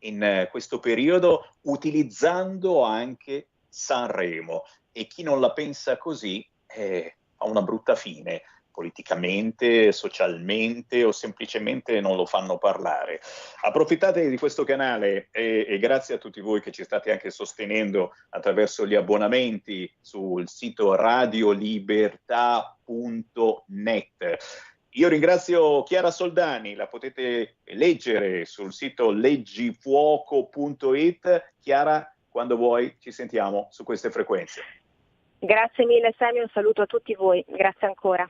in questo periodo, utilizzando anche Sanremo, e chi non la pensa così ha una brutta fine, politicamente, socialmente, o semplicemente non lo fanno parlare. Approfittate di questo canale e grazie a tutti voi che ci state anche sostenendo attraverso gli abbonamenti sul sito radiolibertà.net. Io ringrazio Chiara Soldani, la potete leggere sul sito leggifuoco.it. Chiara, quando vuoi ci sentiamo su queste frequenze. Grazie mille Sammy, un saluto a tutti voi, grazie ancora.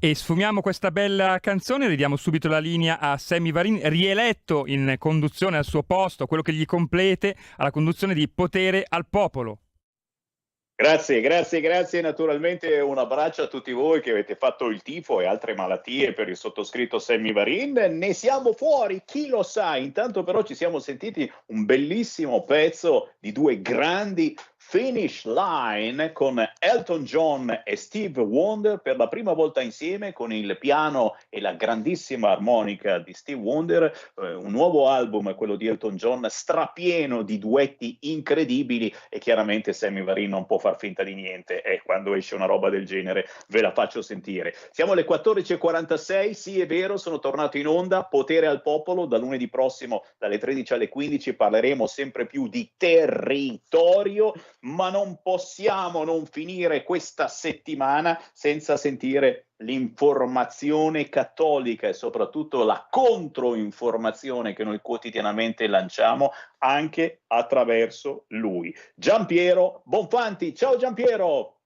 E sfumiamo questa bella canzone, ridiamo subito la linea a Sammy Varin, rieletto in conduzione al suo posto, quello che gli complete alla conduzione di Potere al Popolo. Grazie. Naturalmente un abbraccio a tutti voi che avete fatto il tifo e altre malattie per il sottoscritto Sammy Varin. Ne siamo fuori, chi lo sa. Intanto però ci siamo sentiti un bellissimo pezzo di due grandi Finish Line con Elton John e Steve Wonder per la prima volta insieme con il piano e la grandissima armonica di Steve Wonder, un nuovo album, quello di Elton John, strapieno di duetti incredibili e chiaramente Sammy Varin non può far finta di niente e quando esce una roba del genere ve la faccio sentire. Siamo alle 14.46, sì è vero, sono tornato in onda, Potere al Popolo, da lunedì prossimo dalle 13 alle 15 parleremo sempre più di territorio, ma non possiamo non finire questa settimana senza sentire l'informazione cattolica e soprattutto la controinformazione che noi quotidianamente lanciamo anche attraverso lui. Giampiero Bonfanti, ciao Giampiero!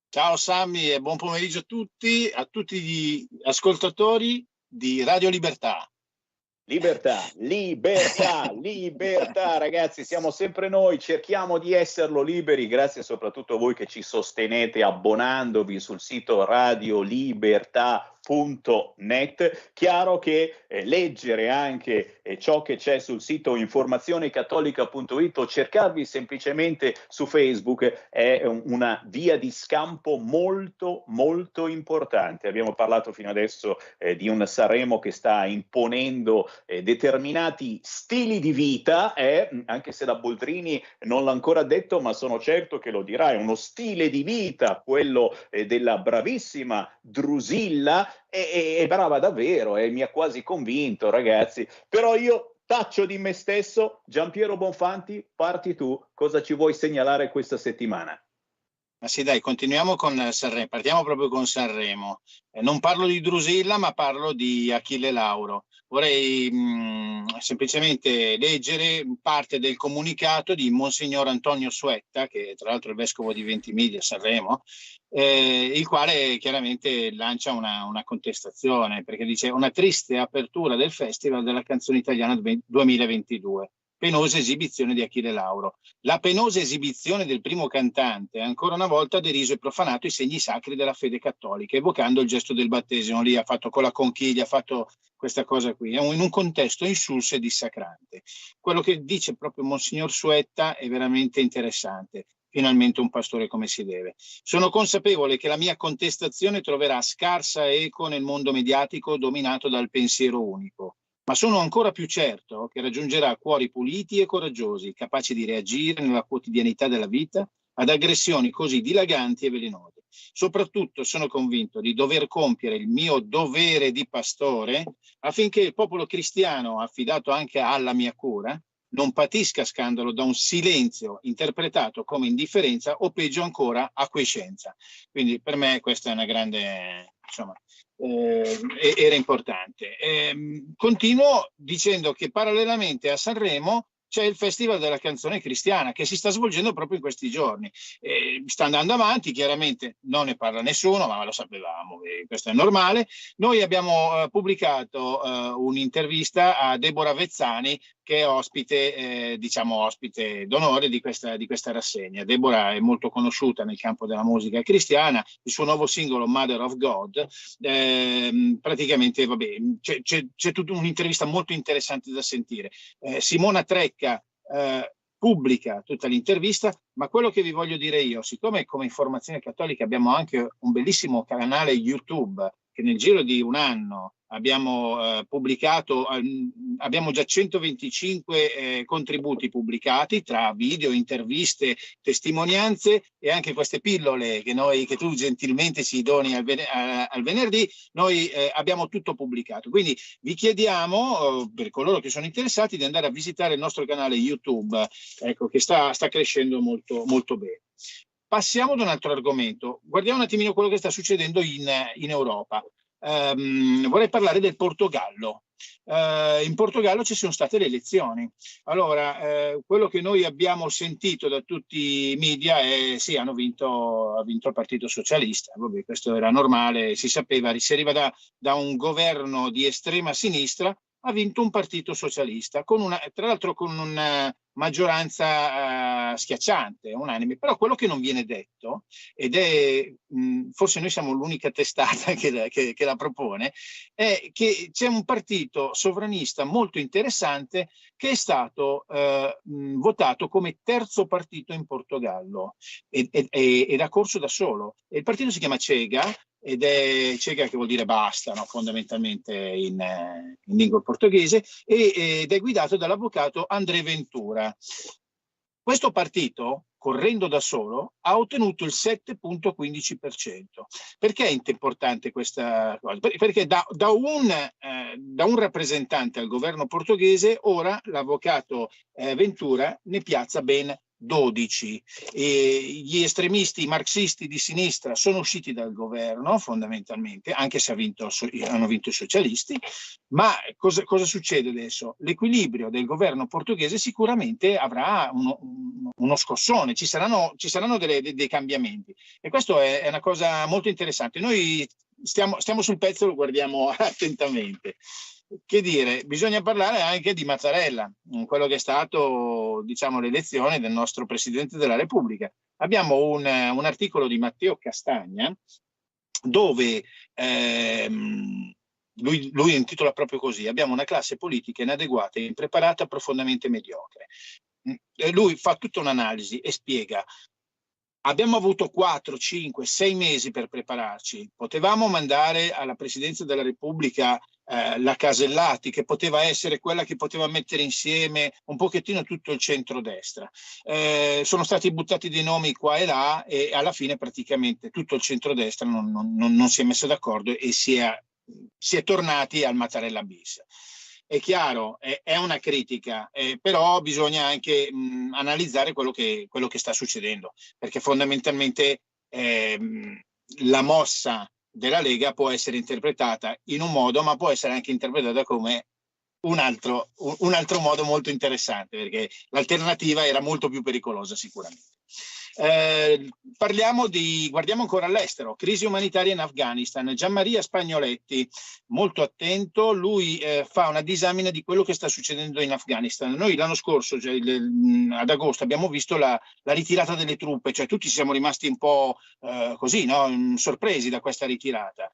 Ciao Sammy e buon pomeriggio a tutti gli ascoltatori di Radio Libertà. Libertà, ragazzi, siamo sempre noi, cerchiamo di esserlo liberi, grazie soprattutto a voi che ci sostenete abbonandovi sul sito radiolibertà.net. Chiaro che leggere anche ciò che c'è sul sito informazionecattolica.it o cercarvi semplicemente su Facebook è una via di scampo molto molto importante. Abbiamo parlato fino adesso di un Sanremo che sta imponendo determinati stili di vita, anche se la Boldrini non l'ha ancora detto, ma sono certo che lo dirà, è uno stile di vita quello della bravissima Drusilla, e brava davvero, mi ha quasi convinto, ragazzi, però io taccio di me stesso. Giampiero Bonfanti, parti tu, cosa ci vuoi segnalare questa settimana? Ma sì, dai, continuiamo con Sanremo, partiamo proprio con Sanremo. Non parlo di Drusilla, ma parlo di Achille Lauro. Vorrei semplicemente leggere parte del comunicato di Monsignor Antonio Suetta, che tra l'altro è il vescovo di Ventimiglia, Sanremo, il quale chiaramente lancia una contestazione, perché dice: una triste apertura del Festival della Canzone Italiana 2022. Penosa esibizione di Achille Lauro. La penosa esibizione del primo cantante ancora una volta ha deriso e profanato i segni sacri della fede cattolica, evocando il gesto del battesimo. Lì ha fatto con la conchiglia, ha fatto questa cosa qui, in un contesto insulso e dissacrante. Quello che dice proprio Monsignor Suetta è veramente interessante. Finalmente un pastore come si deve. Sono consapevole che la mia contestazione troverà scarsa eco nel mondo mediatico dominato dal pensiero unico. Ma sono ancora più certo che raggiungerà cuori puliti e coraggiosi, capaci di reagire nella quotidianità della vita ad aggressioni così dilaganti e velenose. Soprattutto sono convinto di dover compiere il mio dovere di pastore affinché il popolo cristiano, affidato anche alla mia cura, non patisca scandalo da un silenzio interpretato come indifferenza o peggio ancora acquiescenza. Quindi per me questa è una grande, era importante. Continuo dicendo che parallelamente a Sanremo c'è il Festival della Canzone Cristiana che si sta svolgendo proprio in questi giorni. Sta andando avanti, chiaramente non ne parla nessuno, ma lo sapevamo, questo è normale. Noi abbiamo pubblicato un'intervista a Deborah Vezzani, che è ospite d'onore di questa rassegna. Deborah è molto conosciuta nel campo della musica cristiana, il suo nuovo singolo Mother of God, praticamente c'è tutta un'intervista molto interessante da sentire. Simona Trecca pubblica tutta l'intervista, ma quello che vi voglio dire io, siccome come Informazione Cattolica abbiamo anche un bellissimo canale YouTube che nel giro di un anno abbiamo pubblicato, abbiamo già 125 contributi pubblicati tra video, interviste, testimonianze e anche queste pillole che tu gentilmente ci doni al venerdì. Noi abbiamo tutto pubblicato, quindi vi chiediamo per coloro che sono interessati di andare a visitare il nostro canale YouTube, ecco, che sta crescendo molto, molto bene. Passiamo ad un altro argomento, guardiamo un attimino quello che sta succedendo in Europa. Vorrei parlare del Portogallo. in Portogallo ci sono state le elezioni. Allora, quello che noi abbiamo sentito da tutti i media è sì, ha vinto il Partito Socialista. Vabbè, questo era normale, si sapeva, si arriva da un governo di estrema sinistra, ha vinto un partito socialista, tra l'altro con una maggioranza schiacciante, unanime. Però quello che non viene detto, ed è forse noi siamo l'unica testata che la propone, è che c'è un partito sovranista molto interessante che è stato votato come terzo partito in Portogallo ed ha corso da solo. E il partito si chiama Chega, ed è Chega che vuol dire basta, no? Fondamentalmente in lingua portoghese, ed è guidato dall'avvocato André Ventura. Questo partito, correndo da solo, ha ottenuto il 7,15%. Perché è importante questa cosa? Perché da un rappresentante al governo portoghese, ora l'avvocato Ventura ne piazza ben 12. Gli estremisti marxisti di sinistra sono usciti dal governo fondamentalmente, anche se hanno vinto i socialisti. Ma cosa succede adesso? L'equilibrio del governo portoghese sicuramente avrà uno scossone, ci saranno dei cambiamenti, e questo è una cosa molto interessante. Noi stiamo sul pezzo, lo guardiamo attentamente. Che dire, bisogna parlare anche di Mattarella, quello che è stato, diciamo, l'elezione del nostro Presidente della Repubblica. Abbiamo un articolo di Matteo Castagna dove lui intitola proprio così: abbiamo una classe politica inadeguata, impreparata, profondamente mediocre. Lui fa tutta un'analisi e spiega: abbiamo avuto 4, 5, 6 mesi per prepararci. Potevamo mandare alla Presidenza della Repubblica la Casellati, che poteva essere quella che poteva mettere insieme un pochettino tutto il centrodestra. Sono stati buttati dei nomi qua e là, e alla fine praticamente tutto il centrodestra non si è messo d'accordo e si è tornati al Mattarella bis. È chiaro, è una critica, però bisogna anche analizzare quello che sta succedendo, perché fondamentalmente la mossa della Lega può essere interpretata in un modo, ma può essere anche interpretata come un altro modo molto interessante, perché l'alternativa era molto più pericolosa sicuramente. Guardiamo ancora all'estero, crisi umanitaria in Afghanistan. Gianmaria Spagnoletti, molto attento, lui fa una disamina di quello che sta succedendo in Afghanistan. Noi l'anno scorso, cioè ad agosto, abbiamo visto la ritirata delle truppe, cioè tutti siamo rimasti un po' così, no? Sorpresi da questa ritirata.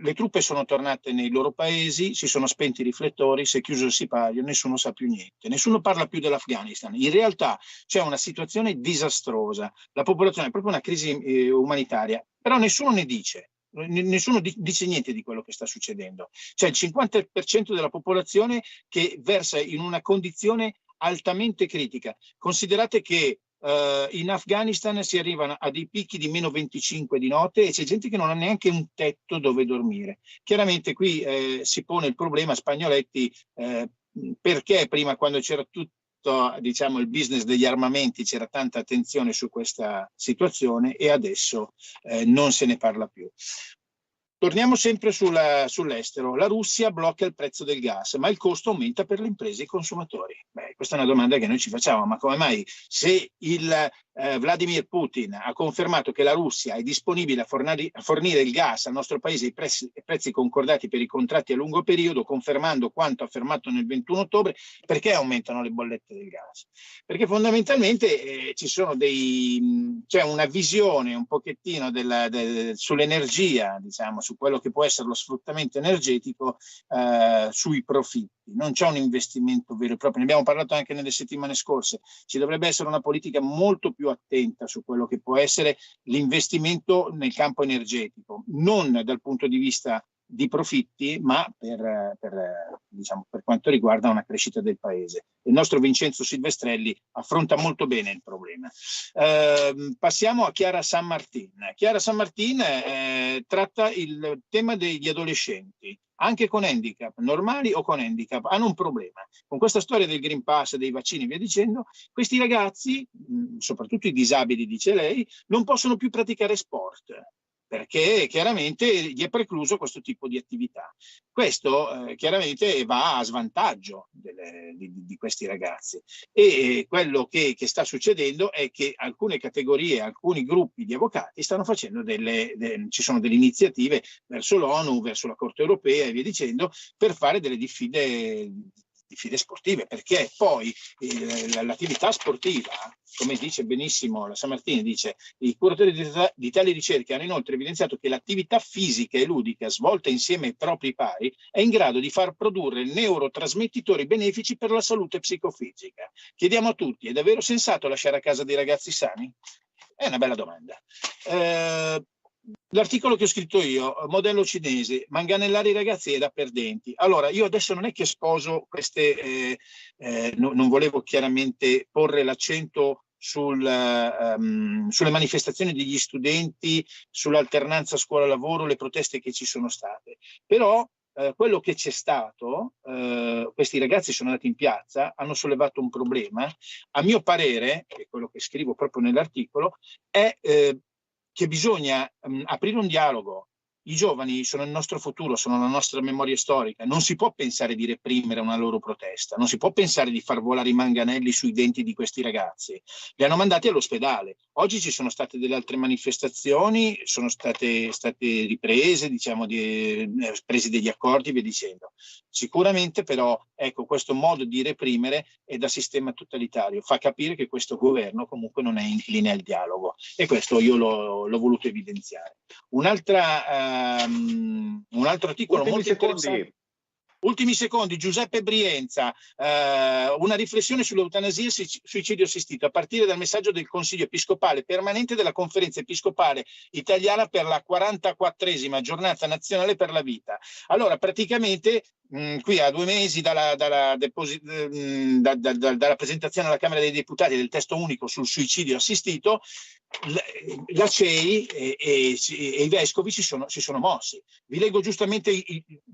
Le truppe sono tornate nei loro paesi, si sono spenti i riflettori, si è chiuso il sipario, nessuno sa più niente, nessuno parla più dell'Afghanistan. In realtà c'è una situazione disastrosa, la popolazione è proprio una crisi umanitaria, però nessuno ne dice. Nessuno dice niente di quello che sta succedendo. C'è il 50% della popolazione che versa in una condizione altamente critica. Considerate che in Afghanistan si arrivano a dei picchi di meno 25 di notte e c'è gente che non ha neanche un tetto dove dormire. Chiaramente qui si pone il problema, Spagnoletti, perché prima, quando c'era tutto, diciamo, il business degli armamenti, c'era tanta attenzione su questa situazione e adesso non se ne parla più. Torniamo sempre sull'estero. La Russia blocca il prezzo del gas, ma il costo aumenta per le imprese e i consumatori. Questa è una domanda che noi ci facciamo, ma come mai, se Vladimir Putin ha confermato che la Russia è disponibile a fornire il gas al nostro paese ai prezzi concordati per i contratti a lungo periodo, confermando quanto affermato nel 21 ottobre, perché aumentano le bollette del gas? Perché fondamentalmente c'è una visione un pochettino sull'energia, diciamo, su quello che può essere lo sfruttamento energetico, sui profitti. Non c'è un investimento vero e proprio, ne abbiamo parlato anche nelle settimane scorse. Ci dovrebbe essere una politica molto più attenta su quello che può essere l'investimento nel campo energetico, non dal punto di vista di profitti, ma per quanto riguarda una crescita del paese. Il nostro Vincenzo Silvestrelli affronta molto bene il problema. Passiamo a Chiara Sanmartin. Chiara Sanmartin tratta il tema degli adolescenti, anche con handicap, normali o con handicap, hanno un problema. Con questa storia del Green Pass, dei vaccini e via dicendo, questi ragazzi, soprattutto i disabili, dice lei, non possono più praticare sport. perché chiaramente gli è precluso questo tipo di attività. Questo chiaramente va a svantaggio di questi ragazzi, e quello che sta succedendo è che alcune categorie, alcuni gruppi di avvocati stanno facendo ci sono delle iniziative verso l'ONU, verso la Corte Europea e via dicendo, per fare delle diffide sportive, perché poi l'attività sportiva, come dice benissimo la Sammartini, dice i curatori di tali ricerche hanno inoltre evidenziato che l'attività fisica e ludica svolta insieme ai propri pari è in grado di far produrre neurotrasmettitori benefici per la salute psicofisica. Chiediamo a tutti, è davvero sensato lasciare a casa dei ragazzi sani? È una bella domanda. L'articolo che ho scritto io, modello cinese, manganellare i ragazzi è da perdenti. Allora, io adesso non è che sposo queste, non volevo chiaramente porre l'accento sulle manifestazioni degli studenti, sull'alternanza scuola-lavoro, le proteste che ci sono state. Però quello che c'è stato, questi ragazzi sono andati in piazza, hanno sollevato un problema, a mio parere, e quello che scrivo proprio nell'articolo, è che bisogna aprire un dialogo. I giovani sono il nostro futuro, sono la nostra memoria storica. Non si può pensare di reprimere una loro protesta, non si può pensare di far volare i manganelli sui denti di questi ragazzi. Li hanno mandati all'ospedale. Oggi ci sono state delle altre manifestazioni, sono state riprese, diciamo, presi degli accordi, via dicendo. Sicuramente però, ecco, questo modo di reprimere è da sistema totalitario, fa capire che questo governo comunque non è incline al dialogo, e questo io l'ho voluto evidenziare. Un altro articolo molto interessante. Ultimi secondi, Giuseppe Brienza, una riflessione sull'eutanasia e suicidio assistito a partire dal messaggio del Consiglio Episcopale Permanente della Conferenza Episcopale Italiana per la 44esima Giornata Nazionale per la Vita. Allora, praticamente qui a 2 mesi dalla presentazione alla Camera dei Deputati del testo unico sul suicidio assistito, la CEI e i vescovi si sono mossi. Vi leggo giustamente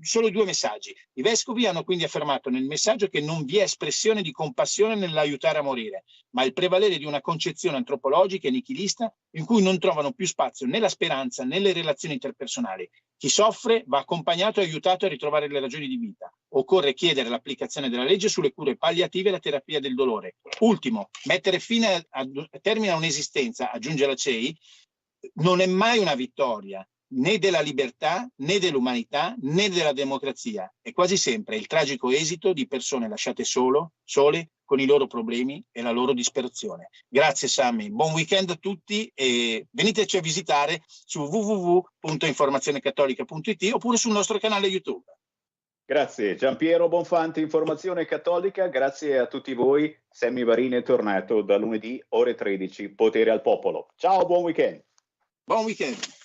solo i 2 messaggi. I vescovi hanno quindi affermato nel messaggio che non vi è espressione di compassione nell'aiutare a morire, ma il prevalere di una concezione antropologica e nichilista in cui non trovano più spazio né la speranza né le relazioni interpersonali. Chi soffre va accompagnato e aiutato a ritrovare le ragioni di vita. Occorre chiedere l'applicazione della legge sulle cure palliative e la terapia del dolore. Ultimo, mettere fine a termine a un'esistenza, aggiunge la CEI, non è mai una vittoria né della libertà, né dell'umanità, né della democrazia. È quasi sempre il tragico esito di persone lasciate sole, con i loro problemi e la loro disperazione. Grazie Sammy, buon weekend a tutti e veniteci a visitare su www.informazionecattolica.it oppure sul nostro canale YouTube. Grazie Giampiero Bonfanti, Informazione Cattolica, grazie a tutti voi. Sammy Varin è tornato da lunedì ore 13, Potere al Popolo. Ciao, buon weekend. Buon weekend.